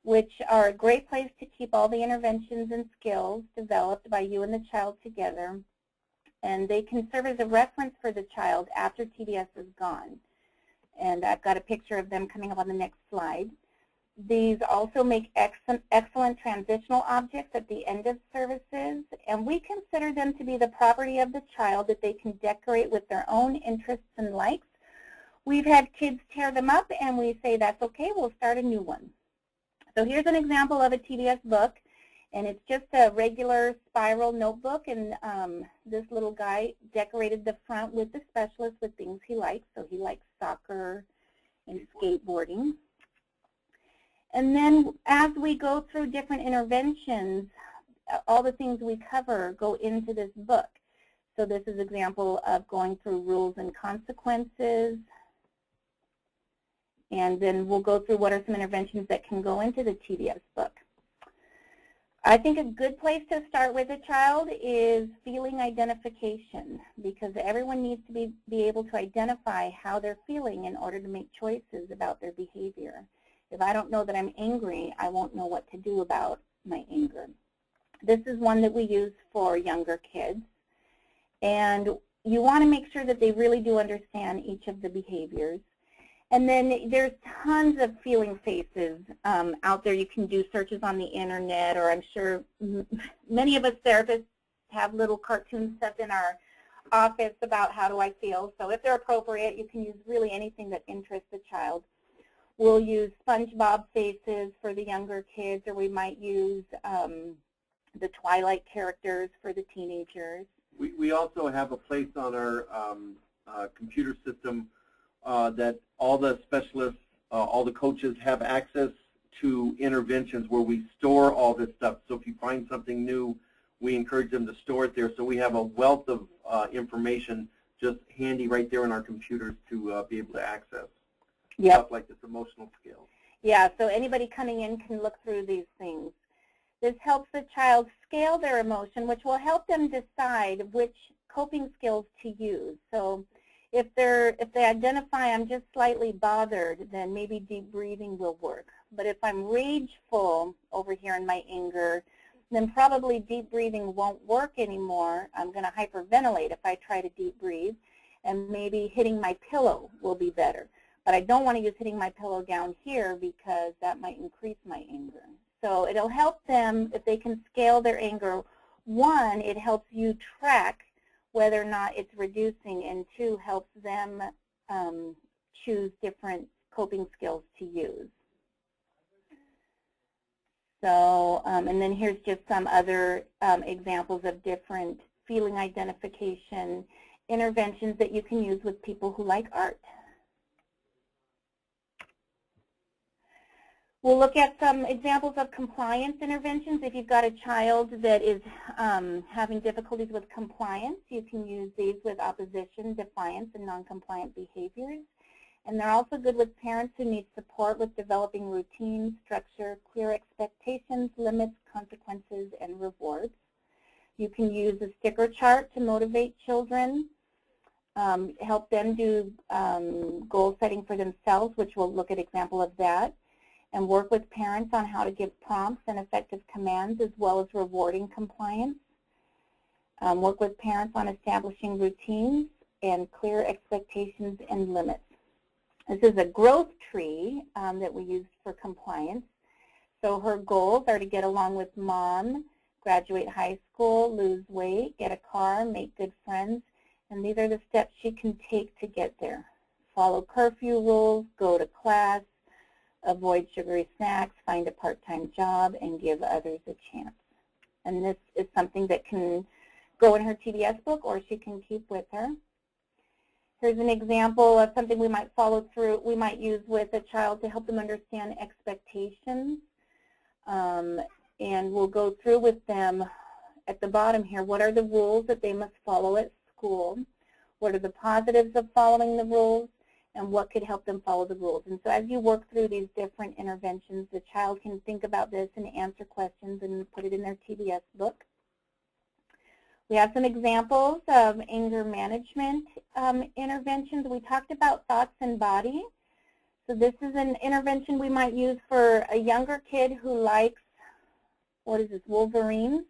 S3: which are a great place to keep all the interventions and skills developed by you and the child together. And they can serve as a reference for the child after TDS is gone. And I've got a picture of them coming up on the next slide. These also make excellent transitional objects at the end of services, and we consider them to be the property of the child that they can decorate with their own interests and likes. We've had kids tear them up, and we say, that's okay, we'll start a new one. So here's an example of a TDS book, and it's just a regular spiral notebook, and this little guy decorated the front with the specialist with things he likes. So he likes soccer and skateboarding. And then as we go through different interventions, all the things we cover go into this book. So this is an example of going through rules and consequences. And then we'll go through what are some interventions that can go into the TDS book. I think a good place to start with a child is feeling identification, because everyone needs to be able to identify how they're feeling in order to make choices about their behavior. If I don't know that I'm angry, I won't know what to do about my anger. This is one that we use for younger kids. And you want to make sure that they really do understand each of the behaviors. And then there's tons of feeling faces out there. You can do searches on the internet, or I'm sure many of us therapists have little cartoon stuff in our office about how do I feel. So if they're appropriate, you can use really anything that interests the child. We'll use SpongeBob faces for the younger kids, or we might use the Twilight characters for the teenagers.
S4: We also have a place on our computer system that all the specialists, all the coaches have access to interventions where we store all this stuff. So if you find something new, we encourage them to store it there. So we have a wealth of information just handy right there in our computers to be able to access.
S3: Yep.
S4: Stuff like this emotional skills.
S3: Yeah, so anybody coming in can look through these things. This helps the child scale their emotion, which will help them decide which coping skills to use. So if they identify I'm just slightly bothered, then maybe deep breathing will work. But if I'm rageful over here in my anger, then probably deep breathing won't work anymore. I'm going to hyperventilate if I try to deep breathe, and maybe hitting my pillow will be better. But I don't want to use hitting my pillow down here because that might increase my anger. So it'll help them if they can scale their anger. One, it helps you track whether or not it's reducing, and two, helps them choose different coping skills to use. So, and then here's just some other examples of different feeling identification interventions that you can use with people who like art. We'll look at some examples of compliance interventions. If you've got a child that is having difficulties with compliance, you can use these with opposition, defiance, and non-compliant behaviors. And they're also good with parents who need support with developing routines, structure, clear expectations, limits, consequences, and rewards. You can use a sticker chart to motivate children, help them do goal setting for themselves, which we'll look at an example of that, and work with parents on how to give prompts and effective commands as well as rewarding compliance. Work with parents on establishing routines and clear expectations and limits. This is a growth tree that we use for compliance. So her goals are to get along with mom, graduate high school, lose weight, get a car, make good friends, and these are the steps she can take to get there. Follow curfew rules, go to class, avoid sugary snacks, find a part-time job, and give others a chance. And this is something that can go in her TDS book or she can keep with her. Here's an example of something we might follow through, we might use with a child to help them understand expectations. And we'll go through with them at the bottom here, what are the rules that they must follow at school? What are the positives of following the rules? And what could help them follow the rules? And so as you work through these different interventions, the child can think about this and answer questions and put it in their TDS book. We have some examples of anger management interventions. We talked about thoughts and body. So this is an intervention we might use for a younger kid who likes, what is this, Wolverines?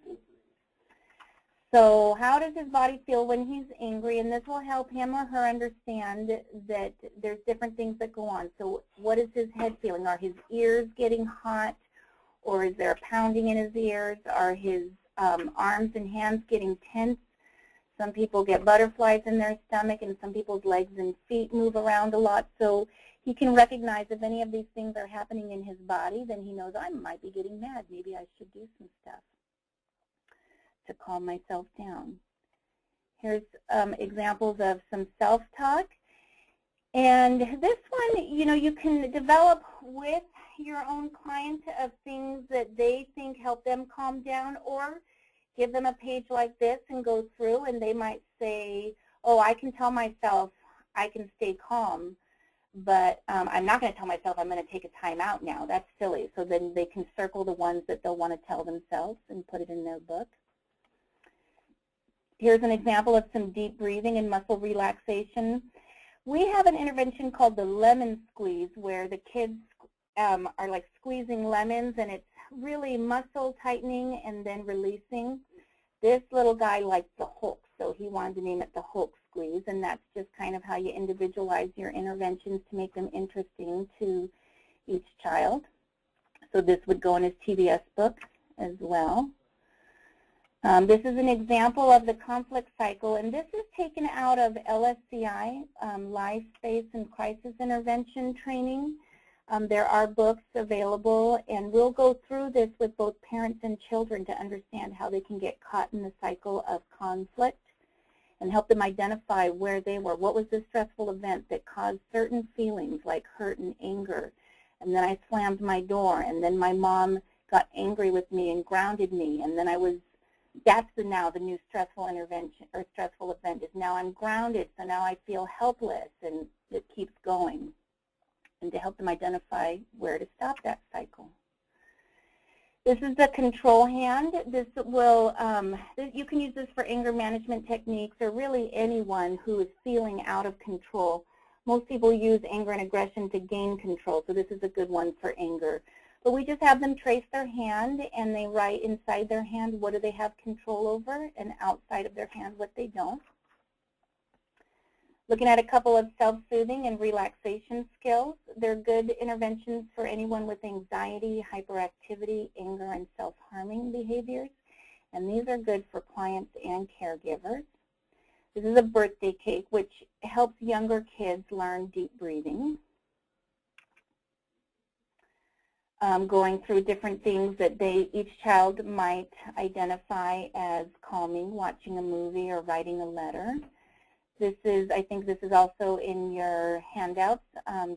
S3: So how does his body feel when he's angry? And this will help him or her understand that there's different things that go on. So what is his head feeling? Are his ears getting hot? Or is there a pounding in his ears? Are his arms and hands getting tense? Some people get butterflies in their stomach, and some people's legs and feet move around a lot. So he can recognize if any of these things are happening in his body, then he knows I might be getting mad. Maybe I should do some stuff to calm myself down. Here's examples of some self-talk. And this one, you know, you can develop with your own client of things that they think help them calm down, or give them a page like this and go through, and they might say, oh, I can tell myself I can stay calm, but I'm not going to tell myself I'm going to take a time out now. That's silly. So then they can circle the ones that they'll want to tell themselves and put it in their book. Here's an example of some deep breathing and muscle relaxation. We have an intervention called the lemon squeeze, where the kids are like squeezing lemons, and it's really muscle tightening and then releasing. This little guy liked the Hulk, so he wanted to name it the Hulk squeeze, and that's just kind of how you individualize your interventions to make them interesting to each child. So this would go in his TBS book as well. This is an example of the conflict cycle, and this is taken out of LSCI, Life, Space, and Crisis Intervention Training. There are books available, and we'll go through this with both parents and children to understand how they can get caught in the cycle of conflict and help them identify where they were. What was the stressful event that caused certain feelings like hurt and anger? And then I slammed my door, and then my mom got angry with me and grounded me, and then that's now the new stressful intervention or stressful event is now I'm grounded, so now I feel helpless, and it keeps going. And to help them identify where to stop that cycle. This is the control hand. This will, you can use this for anger management techniques or really anyone who is feeling out of control. Most people use anger and aggression to gain control, so this is a good one for anger. But we just have them trace their hand, and they write inside their hand what do they have control over, and outside of their hand what they don't. Looking at a couple of self-soothing and relaxation skills. They're good interventions for anyone with anxiety, hyperactivity, anger, and self-harming behaviors. And these are good for clients and caregivers. This is a birthday cake, which helps younger kids learn deep breathing. Going through different things that each child might identify as calming, watching a movie or writing a letter. This is, I think this is also in your handouts.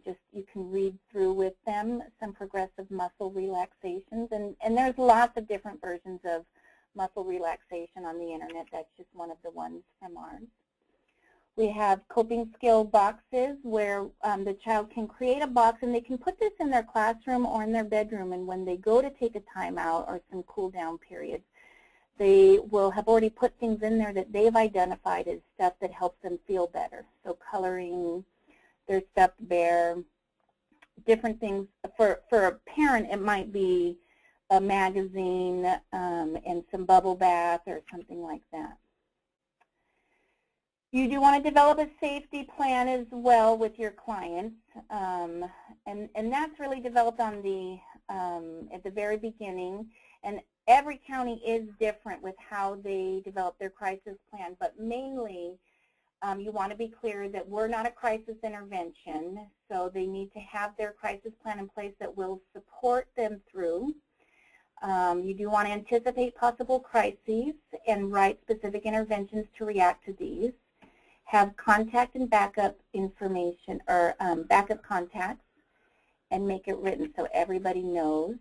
S3: Just you can read through with them some progressive muscle relaxations. And there's lots of different versions of muscle relaxation on the internet. That's just one of the ones from ours. We have coping skill boxes where the child can create a box, and they can put this in their classroom or in their bedroom, and when they go to take a timeout or some cool down periods, they will have already put things in there that they've identified as stuff that helps them feel better. So coloring their stuffed bear, different things. For a parent, it might be a magazine and some bubble bath or something like that. You do want to develop a safety plan as well with your clients, and that's really developed on at the very beginning. And every county is different with how they develop their crisis plan, but mainly you want to be clear that we're not a crisis intervention, so they need to have their crisis plan in place that will support them through. You do want to anticipate possible crises and write specific interventions to react to these. Have contact and backup information or backup contacts, and make it written so everybody knows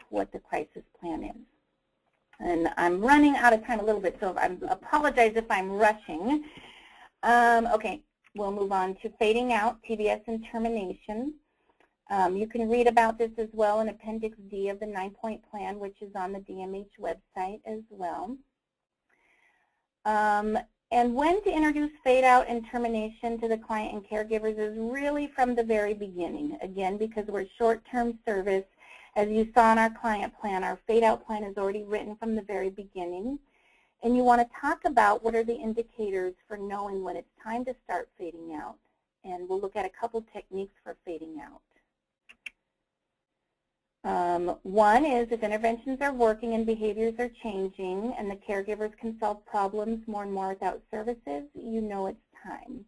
S3: what the crisis plan is. And I'm running out of time a little bit, so I apologize if I'm rushing. Okay, we'll move on to fading out, TDS Interventions. You can read about this as well in Appendix D of the 9-point plan, which is on the DMH website as well. And when to introduce fade out and termination to the client and caregivers is really from the very beginning. Again, because we're short-term service, as you saw in our client plan, our fade out plan is already written from the very beginning. And you want to talk about what are the indicators for knowing when it's time to start fading out. And we'll look at a couple techniques for fading out. One is if interventions are working and behaviors are changing and the caregivers can solve problems more and more without services, you know it's time.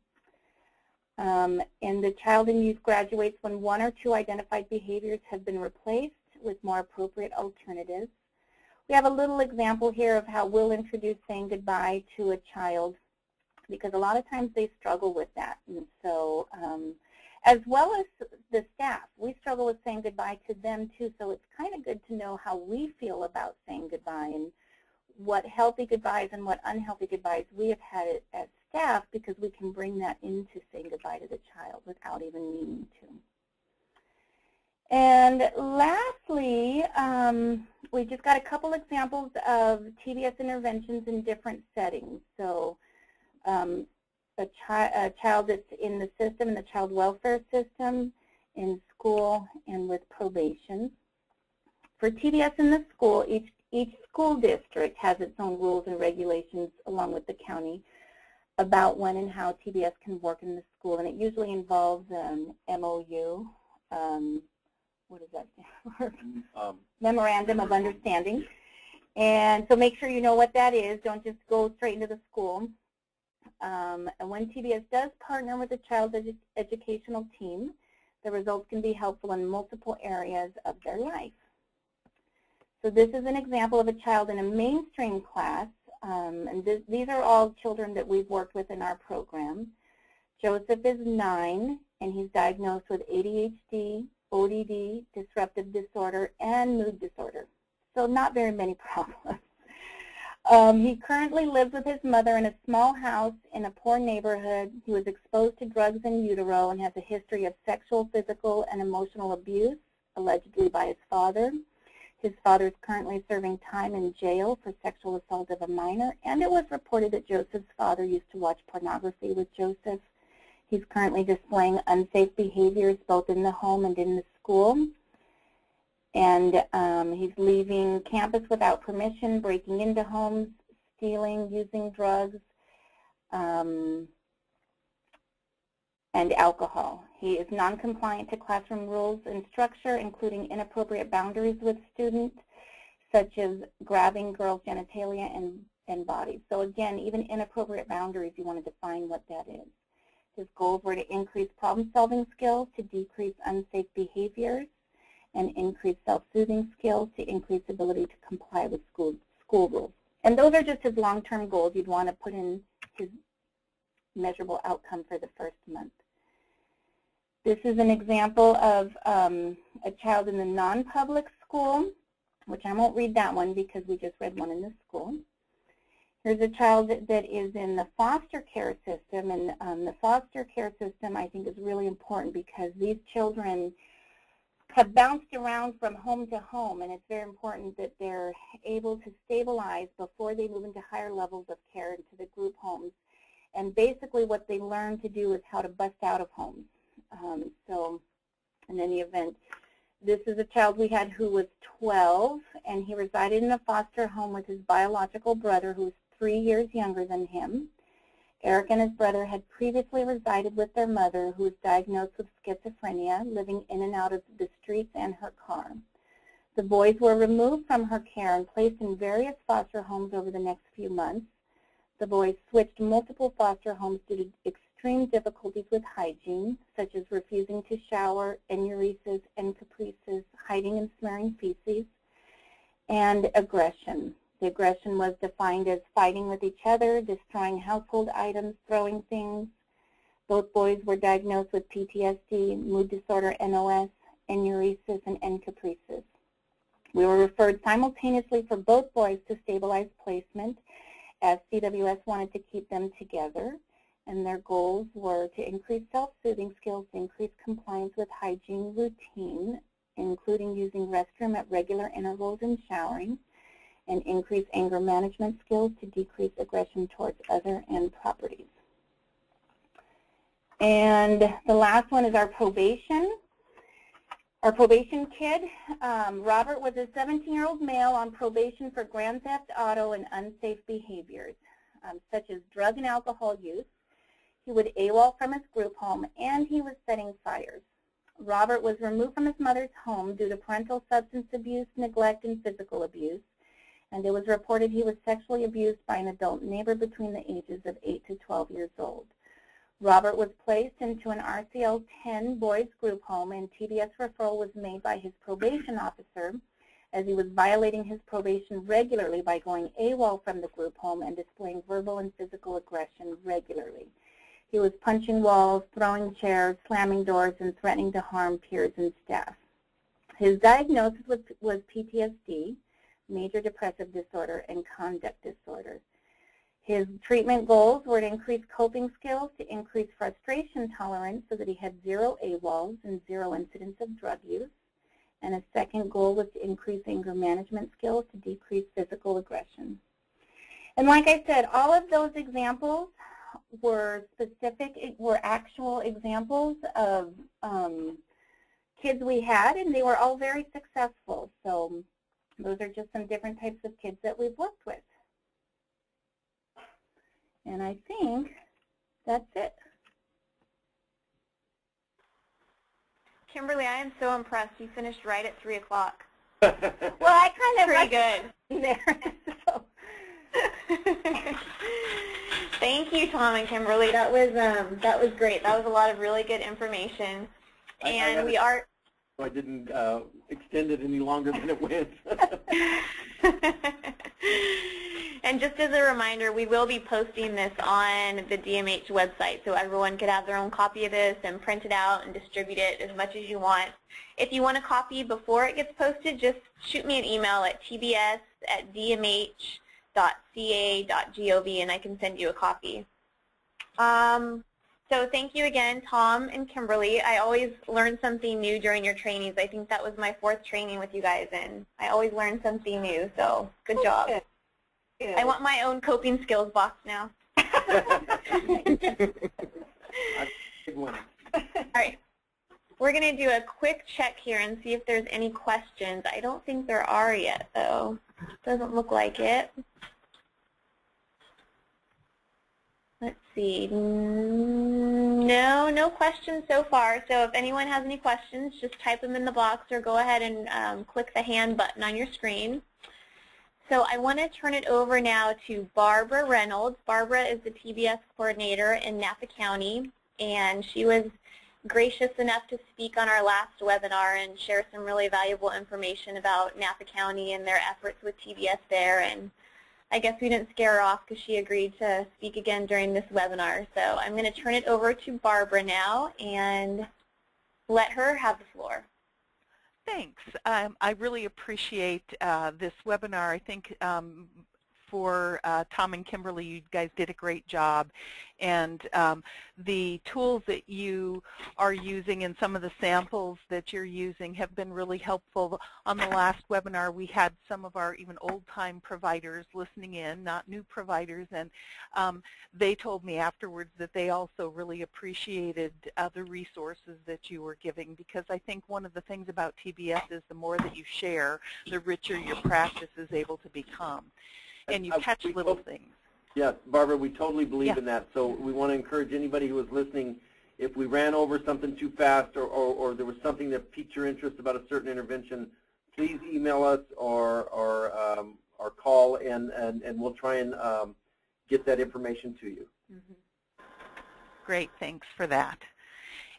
S3: And the child and youth graduates when one or two identified behaviors have been replaced with more appropriate alternatives. We have a little example here of how we'll introduce saying goodbye to a child, because a lot of times they struggle with that. And so, as well as the staff, we struggle with saying goodbye to them too, so it's kind of good to know how we feel about saying goodbye and what healthy goodbyes and what unhealthy goodbyes we have had as staff, because we can bring that into saying goodbye to the child without even meaning to. And lastly, we just got a couple examples of TDS interventions in different settings. So a child that's in the system, in the child welfare system, in school, and with probation. For TDS in the school, each school district has its own rules and regulations along with the county about when and how TDS can work in the school, and it usually involves MOU. What does that stand for? Memorandum of Understanding. And so make sure you know what that is. Don't just go straight into the school. And when TBS does partner with a child's educational team, the results can be helpful in multiple areas of their life. So this is an example of a child in a mainstream class, and these are all children that we've worked with in our program. Joseph is 9, and he's diagnosed with ADHD, ODD, disruptive disorder, and mood disorder. So not very many problems. He currently lives with his mother in a small house in a poor neighborhood. He was exposed to drugs in utero and has a history of sexual, physical, and emotional abuse, allegedly by his father. His father is currently serving time in jail for sexual assault of a minor, and it was reported that Joseph's father used to watch pornography with Joseph. He's currently displaying unsafe behaviors both in the home and in the school. And he's leaving campus without permission, breaking into homes, stealing, using drugs, and alcohol. He is non-compliant to classroom rules and structure, including inappropriate boundaries with students, such as grabbing girls' genitalia and bodies. So again, even inappropriate boundaries, you want to define what that is. His goals were to increase problem-solving skills, to decrease unsafe behaviors, and increase self-soothing skills, to increase ability to comply with school rules. And those are just his long-term goals. You'd want to put in his measurable outcome for the first month. This is an example of a child in the non-public school, which I won't read that one because we just read one in the school. Here's a child that is in the foster care system, and the foster care system I think is really important because these children have bounced around from home to home, and it's very important that they're able to stabilize before they move into higher levels of care into the group homes. And basically what they learn to do is how to bust out of homes. So in any event, this is a child we had who was 12, and he resided in a foster home with his biological brother who's 3 years younger than him. Eric and his brother had previously resided with their mother, who was diagnosed with schizophrenia, living in and out of the streets and her car. The boys were removed from her care and placed in various foster homes over the next few months. The boys switched multiple foster homes due to extreme difficulties with hygiene, such as refusing to shower, enuresis, encaprices, hiding and smearing feces, and aggression. The aggression was defined as fighting with each other, destroying household items, throwing things. Both boys were diagnosed with PTSD, mood disorder, NOS, enuresis, and encaprices. We were referred simultaneously for both boys to stabilized placement, as CWS wanted to keep them together, and their goals were to increase self-soothing skills, to increase compliance with hygiene routine, including using restroom at regular intervals and showering, and increase anger management skills to decrease aggression towards other and properties. And the last one is our probation. Our probation kid, Robert, was a 17-year-old male on probation for grand theft auto and unsafe behaviors, such as drug and alcohol use. He would AWOL from his group home, and he was setting fires. Robert was removed from his mother's home due to parental substance abuse, neglect, and physical abuse. And it was reported he was sexually abused by an adult neighbor between the ages of 8 to 12 years old. Robert was placed into an RCL-10 boys group home, and TDS referral was made by his probation officer, as he was violating his probation regularly by going AWOL from the group home and displaying verbal and physical aggression regularly. He was punching walls, throwing chairs, slamming doors, and threatening to harm peers and staff. His diagnosis was PTSD, major depressive disorder, and conduct disorder. His treatment goals were to increase coping skills, to increase frustration tolerance so that he had 0 AWOLs and 0 incidents of drug use. And a second goal was to increase anger management skills to decrease physical aggression. And like I said, all of those examples were actual examples of kids we had, and they were all very successful. So those are just some different types of kids that we've worked with. And I think that's it.
S1: Kimberly, I am so impressed. You finished right at 3 o'clock.
S3: Well, I kind of
S1: Pretty good.
S3: there. So.
S1: Thank you, Tom and Kimberly. That was great. That was a lot of really good information. And we are.
S4: I didn't extend it any longer than it went.
S1: And just as a reminder, we will be posting this on the DMH website, so everyone could have their own copy of this and print it out and distribute it as much as you want. If you want a copy before it gets posted, just shoot me an email at tbs@dmh.ca.gov and I can send you a copy. So thank you again, Tom and Kimberly. I always learn something new during your trainings. I think that was my 4th training with you guys, and I always learn something new, so good job.
S3: Good.
S1: I want my own coping skills box now.
S4: All
S1: right. We're going to do a quick check here and see if there's any questions. I don't think there are yet, though. Doesn't look like it. Let's see. No questions so far. So if anyone has any questions, just type them in the box or go ahead and click the hand button on your screen. So I want to turn it over now to Barbara Reynolds. Barbara is the TBS coordinator in Napa County, and she was gracious enough to speak on our last webinar and share some really valuable information about Napa County and their efforts with TBS there. And I guess we didn't scare her off because she agreed to speak again during this webinar. So I'm going to turn it over to Barbara now and let her have the floor.
S5: Thanks. I really appreciate this webinar. I think for Tom and Kimberly, you guys did a great job. And the tools that you are using and some of the samples that you're using have been really helpful. On the last webinar, we had some of our even old-time providers listening in, not new providers, and they told me afterwards that they also really appreciated the resources that you were giving, because I think one of the things about TBS is the more that you share, the richer your practice is able to become. And you catch little things.
S4: Yes, Barbara, we totally believe in that. So we want to encourage anybody who is listening, if we ran over something too fast or there was something that piqued your interest about a certain intervention, please email us or call, and we'll try and get that information to you.
S5: Mm-hmm. Great, thanks for that.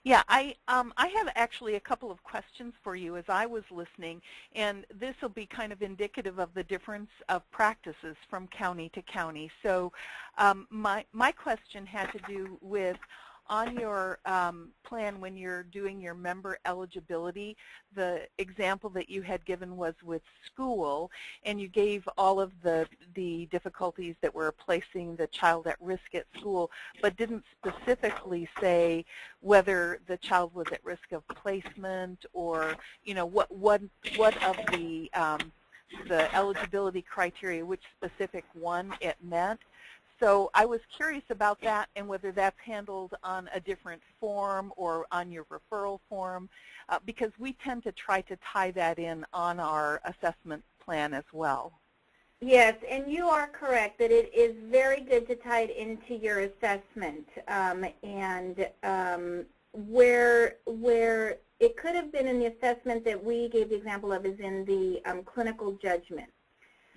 S5: Yeah, I have actually a couple of questions for you as I was listening, and this will be kind of indicative of the difference of practices from county to county. So my question had to do with, on your plan when you're doing your member eligibility, the example that you had given was with school, and you gave all of the difficulties that were placing the child at risk at school, but didn't specifically say whether the child was at risk of placement or, you know, what of the eligibility criteria, which specific one it meant. So I was curious about that and whether that's handled on a different form or on your referral form, because we tend to try to tie that in on our assessment plan as well.
S3: Yes, and you are correct that it is very good to tie it into your assessment. Where it could have been in the assessment that we gave the example of is in the clinical judgment.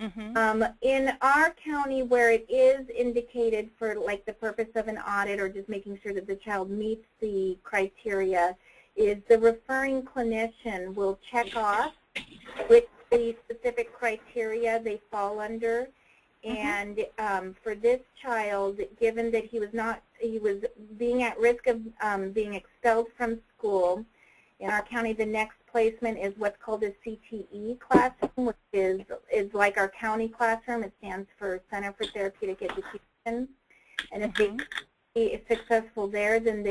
S3: Mm-hmm. In our county, where it is indicated for like the purpose of an audit or just making sure that the child meets the criteria, is the referring clinician will check off which the specific criteria they fall under. Mm-hmm. And for this child, given that he was being at risk of being expelled from school, in our county, the next placement is what's called a CTE classroom, which is like our county classroom. It stands for Center for Therapeutic Education. And if they are successful there, then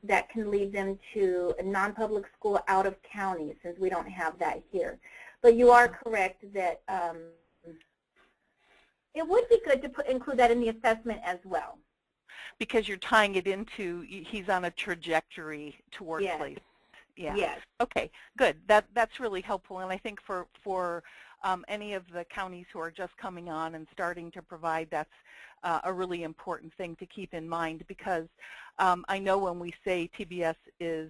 S3: that can lead them to a non-public school out of county, since we don't have that here. But you are correct that it would be good to include that in the assessment as well.
S5: Because you're tying it into, he's on a trajectory toward placement. Yeah.
S3: Yes.
S5: Okay, good. That's really helpful, and I think for any of the counties who are just coming on and starting to provide, that's a really important thing to keep in mind, because I know when we say TBS is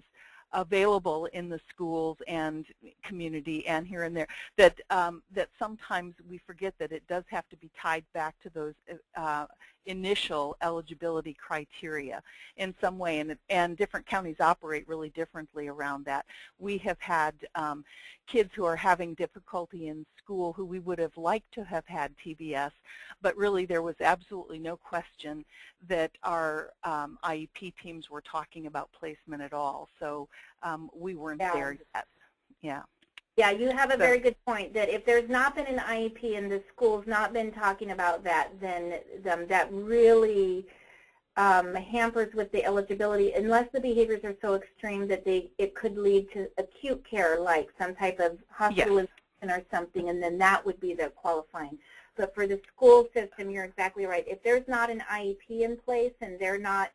S5: available in the schools and community and here and there, that that sometimes we forget that it does have to be tied back to those initial eligibility criteria in some way, and different counties operate really differently around that. We have had kids who are having difficulty in school who we would have liked to have had TBS, but really there was absolutely no question that our IEP teams were talking about placement at all, so we weren't there yet. Yeah.
S3: Yeah, you have a very good point that if there's not been an IEP and the school's not been talking about that, then that really hampers with the eligibility, unless the behaviors are so extreme that it could lead to acute care, like some type of hospitalization or something, and then that would be the qualifying. But for the school system, you're exactly right. If there's not an IEP in place and they're not,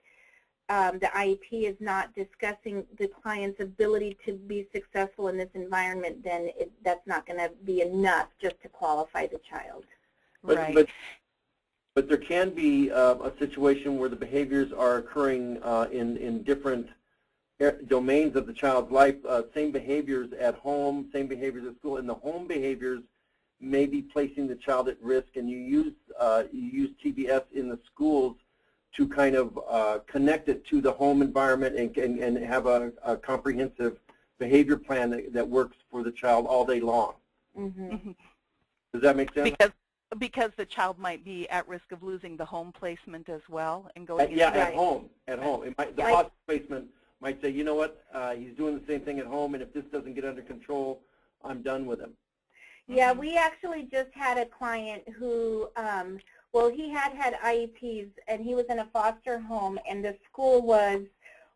S3: the IEP is not discussing the client's ability to be successful in this environment, then that's not going to be enough just to qualify the child.
S5: Right.
S4: But there can be a situation where the behaviors are occurring in different domains of the child's life, same behaviors at home, same behaviors at school, and the home behaviors may be placing the child at risk, and you use TBS in the schools to kind of connect it to the home environment and have a comprehensive behavior plan that works for the child all day long.
S3: Mm-hmm.
S4: Does that make sense?
S5: Because the child might be at risk of losing the home placement as well and going into
S4: at home. At home. The foster placement might say, you know what, he's doing the same thing at home, and if this doesn't get under control, I'm done with him.
S3: Yeah, we actually just had a client who, well, he had IEPs, and he was in a foster home, and the school was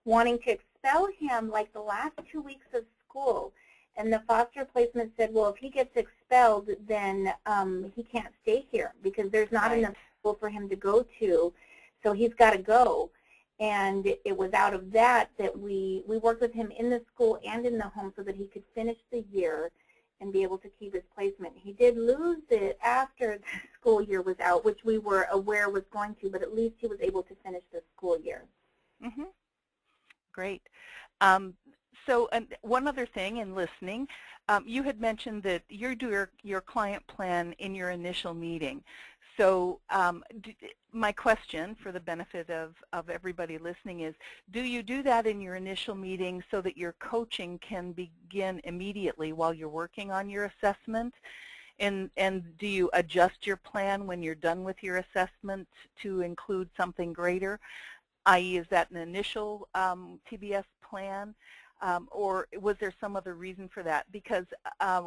S3: wanting to expel him like the last 2 weeks of school. And the foster placement said, well, if he gets expelled, then he can't stay here because there's not enough school for him to go to, so he's got to go. And it was out of that we worked with him in the school and in the home so that he could finish the year and be able to keep his placement. He did lose it after the school year was out, which we were aware was going to, but at least he was able to finish the school year.
S5: Mm-hmm. Great. So one other thing in listening, you had mentioned that you do your client plan in your initial meeting. So my question for the benefit of everybody listening is, do you do that in your initial meeting so that your coaching can begin immediately while you're working on your assessment? And do you adjust your plan when you're done with your assessment to include something greater? I.e., is that an initial TBS plan? Or was there some other reason for that? Because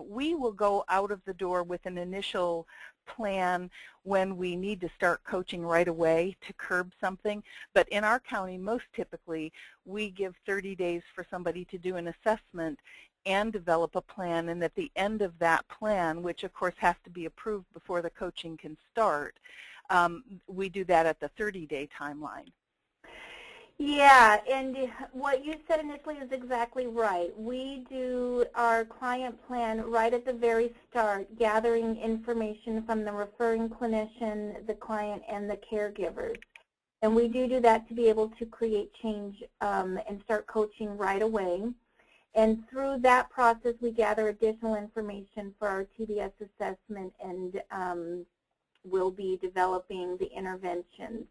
S5: we will go out of the door with an initial plan when we need to start coaching right away to curb something. But in our county, most typically, we give 30 days for somebody to do an assessment and develop a plan, and at the end of that plan, which of course has to be approved before the coaching can start, we do that at the 30-day timeline.
S3: Yeah, and what you said initially is exactly right. We do our client plan right at the very start, gathering information from the referring clinician, the client, and the caregivers. And we do that to be able to create change and start coaching right away. And through that process, we gather additional information for our TDS assessment, and we'll be developing the interventions.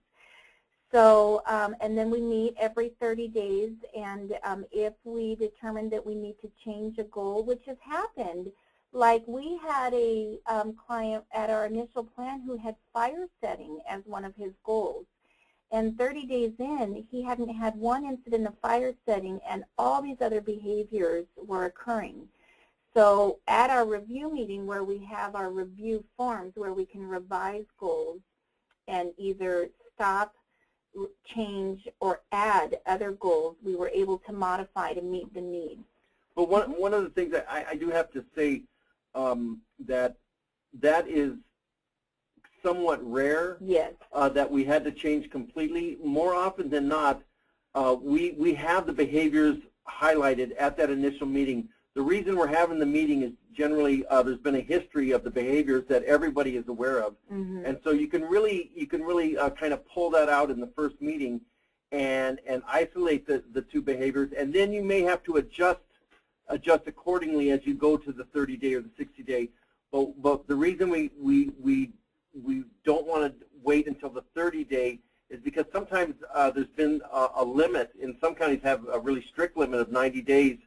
S3: So, and then we meet every 30 days, and if we determine that we need to change a goal, which has happened, like we had a client at our initial plan who had fire setting as one of his goals. And 30 days in, he hadn't had one incident of fire setting, and all these other behaviors were occurring. So at our review meeting, where we have our review forms where we can revise goals and either stop, change, or add other goals, we were able to modify to meet the needs.
S4: But one of the things that I do have to say that is somewhat rare.
S3: Yes.
S4: That we had to change completely. More often than not, we have the behaviors highlighted at that initial meeting. The reason we're having the meeting is generally there's been a history of the behaviors that everybody is aware of, and so you can really kind of pull that out in the first meeting, and isolate the two behaviors, and then you may have to adjust accordingly as you go to the 30-day or the 60-day. But the reason we don't want to wait until the 30-day is because sometimes there's been a limit, and some counties have a really strict limit of 90 days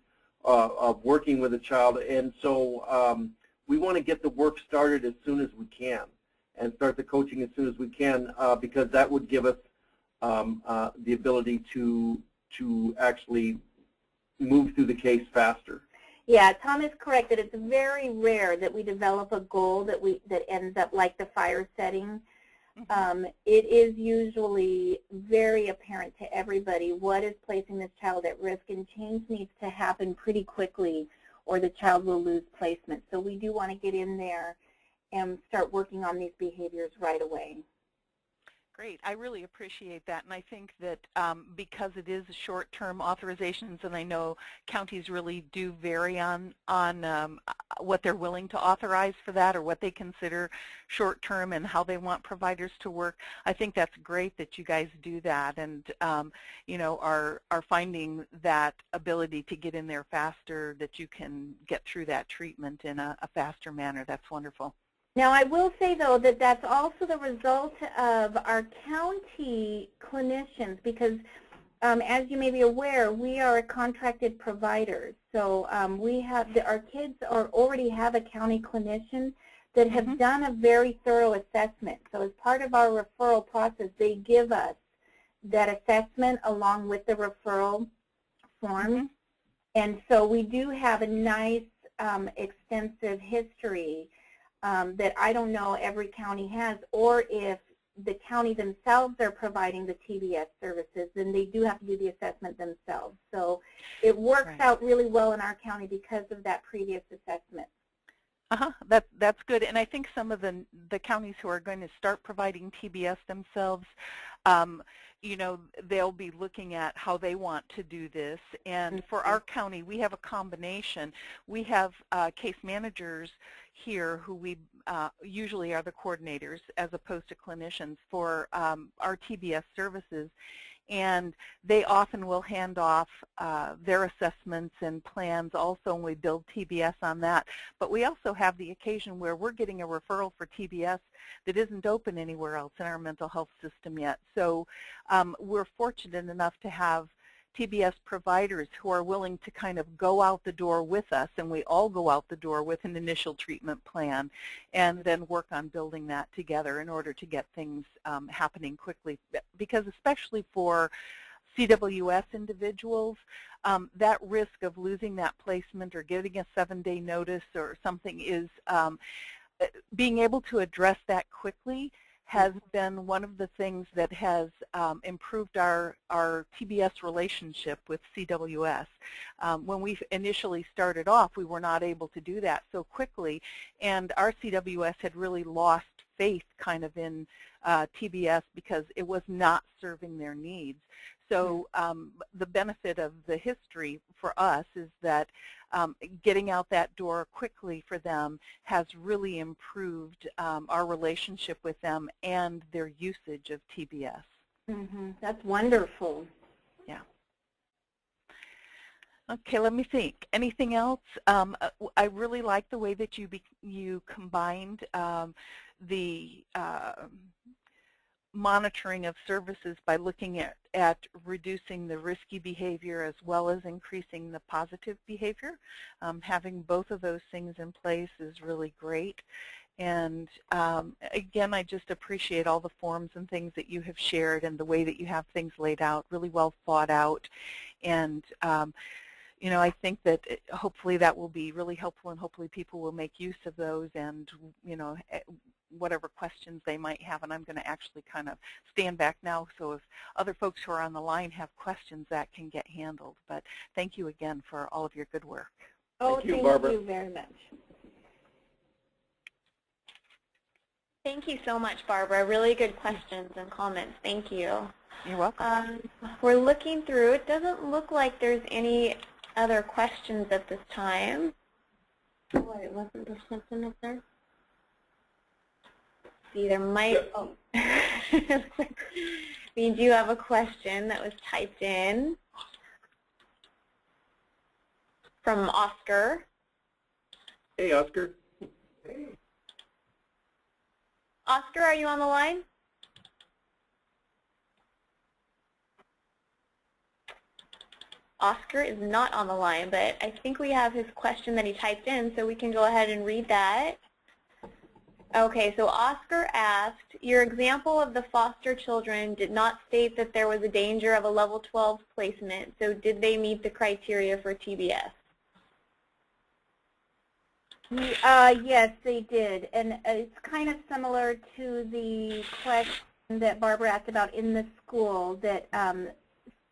S4: of working with a child, and so we want to get the work started as soon as we can and start the coaching as soon as we can, because that would give us the ability to actually move through the case faster.
S3: Yeah, Tom is correct that it's very rare that we develop a goal that ends up like the fire setting. It is usually very apparent to everybody what is placing this child at risk, and change needs to happen pretty quickly or the child will lose placement. So we do want to get in there and start working on these behaviors right away.
S5: Great. I really appreciate that, and I think that because it is short-term authorizations, and I know counties really do vary on what they're willing to authorize for that, or what they consider short-term and how they want providers to work. I think that's great that you guys do that, and you know, are finding that ability to get in there faster, that you can get through that treatment in a faster manner. That's wonderful.
S3: Now, I will say, though, that that's also the result of our county clinicians, because as you may be aware, we are a contracted provider. So we have our kids already have a county clinician that have done a very thorough assessment. So as part of our referral process, they give us that assessment along with the referral form. And so we do have a nice extensive history that I don't know every county has, or if the county themselves are providing the TDS services, then they do have to do the assessment themselves. So it works out really well in our county because of that previous assessment.
S5: That's good, and I think some of the counties who are going to start providing TBS themselves, you know, they'll be looking at how they want to do this. And for our county, we have a combination. We have case managers here who we usually are the coordinators as opposed to clinicians for our TBS services. And they often will hand off their assessments and plans also, and we build TBS on that. But we also have the occasion where we're getting a referral for TBS that isn't open anywhere else in our mental health system yet. So we're fortunate enough to have TBS providers who are willing to kind of go out the door with us, and we all go out the door with an initial treatment plan and then work on building that together in order to get things happening quickly. Because especially for CWS individuals, that risk of losing that placement or getting a 7-day notice or something is being able to address that quickly has been one of the things that has improved our TBS relationship with CWS. When we initially started off, we were not able to do that so quickly, and our CWS had really lost faith kind of in TBS because it was not serving their needs. So the benefit of the history for us is that getting out that door quickly for them has really improved our relationship with them and their usage of TBS.
S3: That's wonderful.
S5: Yeah. Okay, let me think. Anything else? I really like the way that you combined the monitoring of services by looking at reducing the risky behavior as well as increasing the positive behavior. Having both of those things in place is really great. And again, I just appreciate all the forms and things that you have shared and the way that you have things laid out, really well thought out. And you know, I think that hopefully that will be really helpful, and hopefully people will make use of those and, you know, whatever questions they might have. And I'm going to actually kind of stand back now, so if other folks who are on the line have questions, that can get handled. But thank you again for all of your good work.
S3: Thank you, Barbara. Thank you very much.
S1: Thank you so much, Barbara. Really good questions and comments. Thank you.
S5: You're welcome.
S1: We're looking through. It doesn't look like there's any other questions at this time. Oh, wait, wasn't there something up there? See, there might. Oh. We do have a question that was typed in from Oscar.
S4: Hey, Oscar.
S1: Oscar, are you on the line? Oscar is not on the line, but I think we have his question that he typed in, so we can go ahead and read that. Okay, so Oscar asked, your example of the foster children did not state that there was a danger of a level 12 placement, so did they meet the criteria for TBS?
S3: Yes, they did, and it's kind of similar to the question that Barbara asked about in the school, that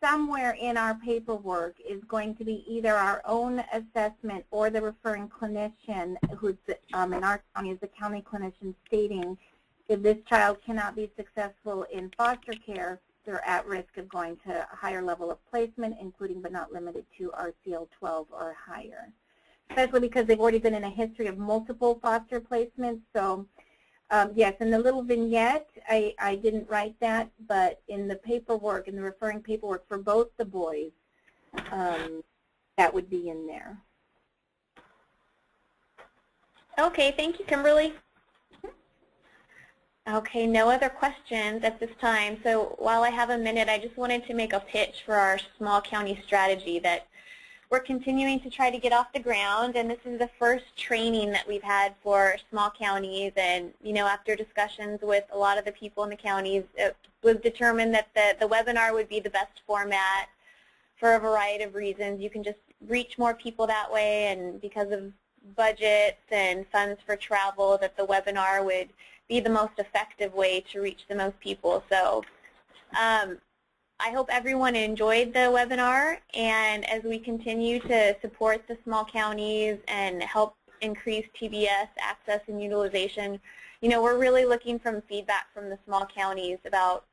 S3: somewhere in our paperwork is going to be either our own assessment or the referring clinician, who's in our county is the county clinician, stating if this child cannot be successful in foster care, they're at risk of going to a higher level of placement, including but not limited to RCL 12 or higher. Especially because they've already been in a history of multiple foster placements. So yes, in the little vignette, I didn't write that, but in the paperwork, in the referring paperwork for both the boys, that would be in there.
S1: Okay, thank you, Kimberly. Okay, no other questions at this time. So while I have a minute, I just wanted to make a pitch for our small county strategy that we're continuing to try to get off the ground, and this is the first training that we've had for small counties. And you know, after discussions with a lot of the people in the counties, it was determined that the webinar would be the best format for a variety of reasons. You can just reach more people that way, and because of budgets and funds for travel, that the webinar would be the most effective way to reach the most people. So I hope everyone enjoyed the webinar, and as we continue to support the small counties and help increase TBS access and utilization, you know, we're really looking for feedback from the small counties about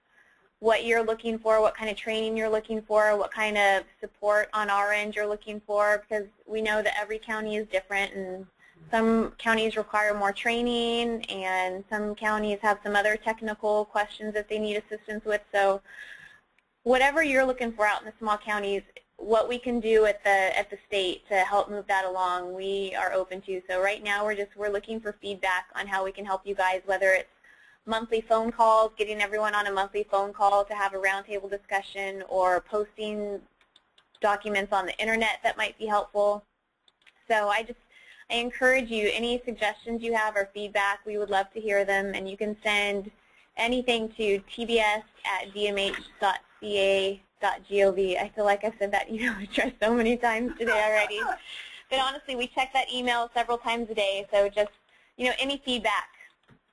S1: what you're looking for, what kind of training you're looking for, what kind of support on our end you're looking for, because we know that every county is different, and some counties require more training, and some counties have some other technical questions that they need assistance with. So whatever you're looking for out in the small counties, what we can do at the state to help move that along, we are open to. So right now we're looking for feedback on how we can help you guys, whether it's monthly phone calls, getting everyone on a monthly phone call to have a roundtable discussion, or posting documents on the internet that might be helpful. So I encourage you, any suggestions you have or feedback, we would love to hear them, and you can send anything to tbs@dmh.ca.gov. I feel like I've said that email address so many times today already. But honestly, we check that email several times a day, so just, you know, any feedback,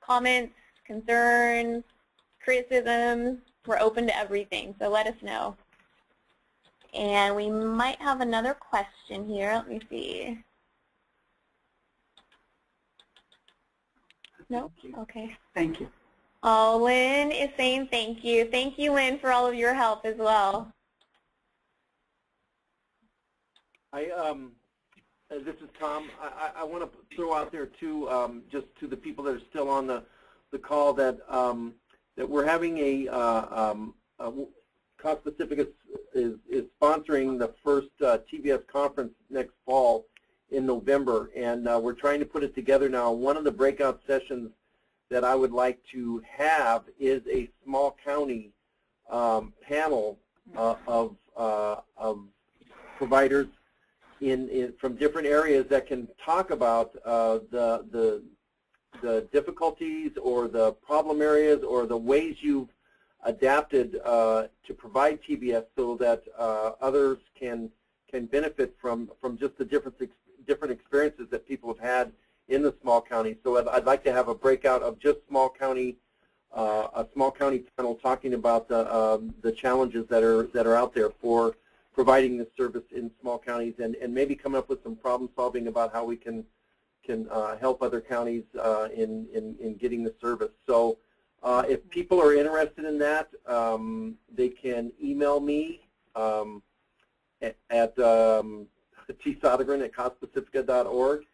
S1: comments, concerns, criticisms, we're open to everything, so let us know. And we might have another question here. Let me see. No? Okay.
S2: Thank you.
S1: Oh, Lynn is saying thank you. Thank you, Lynn, for all of your help as well.
S4: This is Tom. I want to throw out there too, just to the people that are still on the call, that that we're having a Cost Pacific is sponsoring the first TBS conference next fall in November, and we're trying to put it together now. One of the breakout sessions that I would like to have is a small county panel of providers from different areas that can talk about the difficulties or the problem areas or the ways you've adapted to provide TBS, so that others can benefit from just the different experiences that people have had in the small county. So I'd like to have a breakout of just small county, a small county panel talking about the challenges that are out there for providing this service in small counties, and maybe come up with some problem solving about how we can help other counties in getting the service. So if people are interested in that, they can email me at tsodegren@costpacifica.org.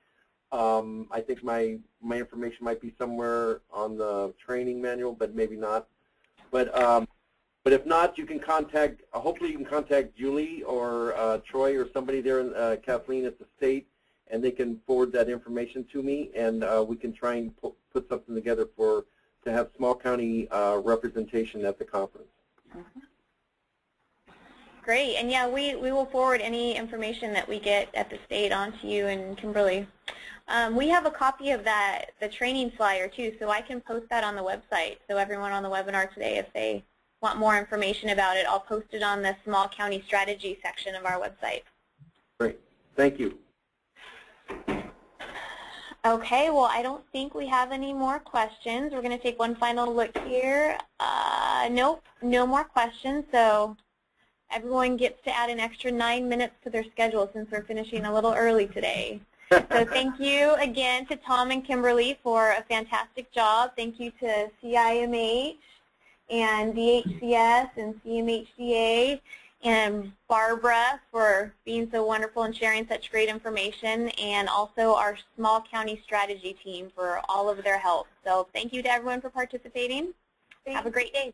S4: I think my information might be somewhere on the training manual, but maybe not. But But if not, you can contact, hopefully you can contact Julie or Troy or somebody there, Kathleen at the state, and they can forward that information to me, and we can try and put something together to have small county representation at the conference.
S3: Mm-hmm.
S1: Great, and yeah, we will forward any information that we get at the state onto you and Kimberly. We have a copy of the training flyer too, so I can post that on the website. So everyone on the webinar today, if they want more information about it, I'll post it on the small county strategy section of our website. Great,
S4: thank you.
S1: Okay, well, I don't think we have any more questions. We're going to take one final look here. Nope, no more questions. So everyone gets to add an extra 9 minutes to their schedule since we're finishing a little early today. So thank you again to Tom and Kimberly for a fantastic job. Thank you to CIMH and DHCS and CMHDA and Barbara for being so wonderful and sharing such great information, and also our small county strategy team for all of their help. So thank you to everyone for participating. Have a great day.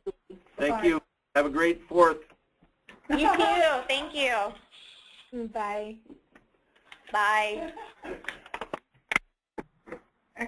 S4: Thank you. Have a great 4th.
S1: You too. Thank you.
S3: Bye.
S1: Bye.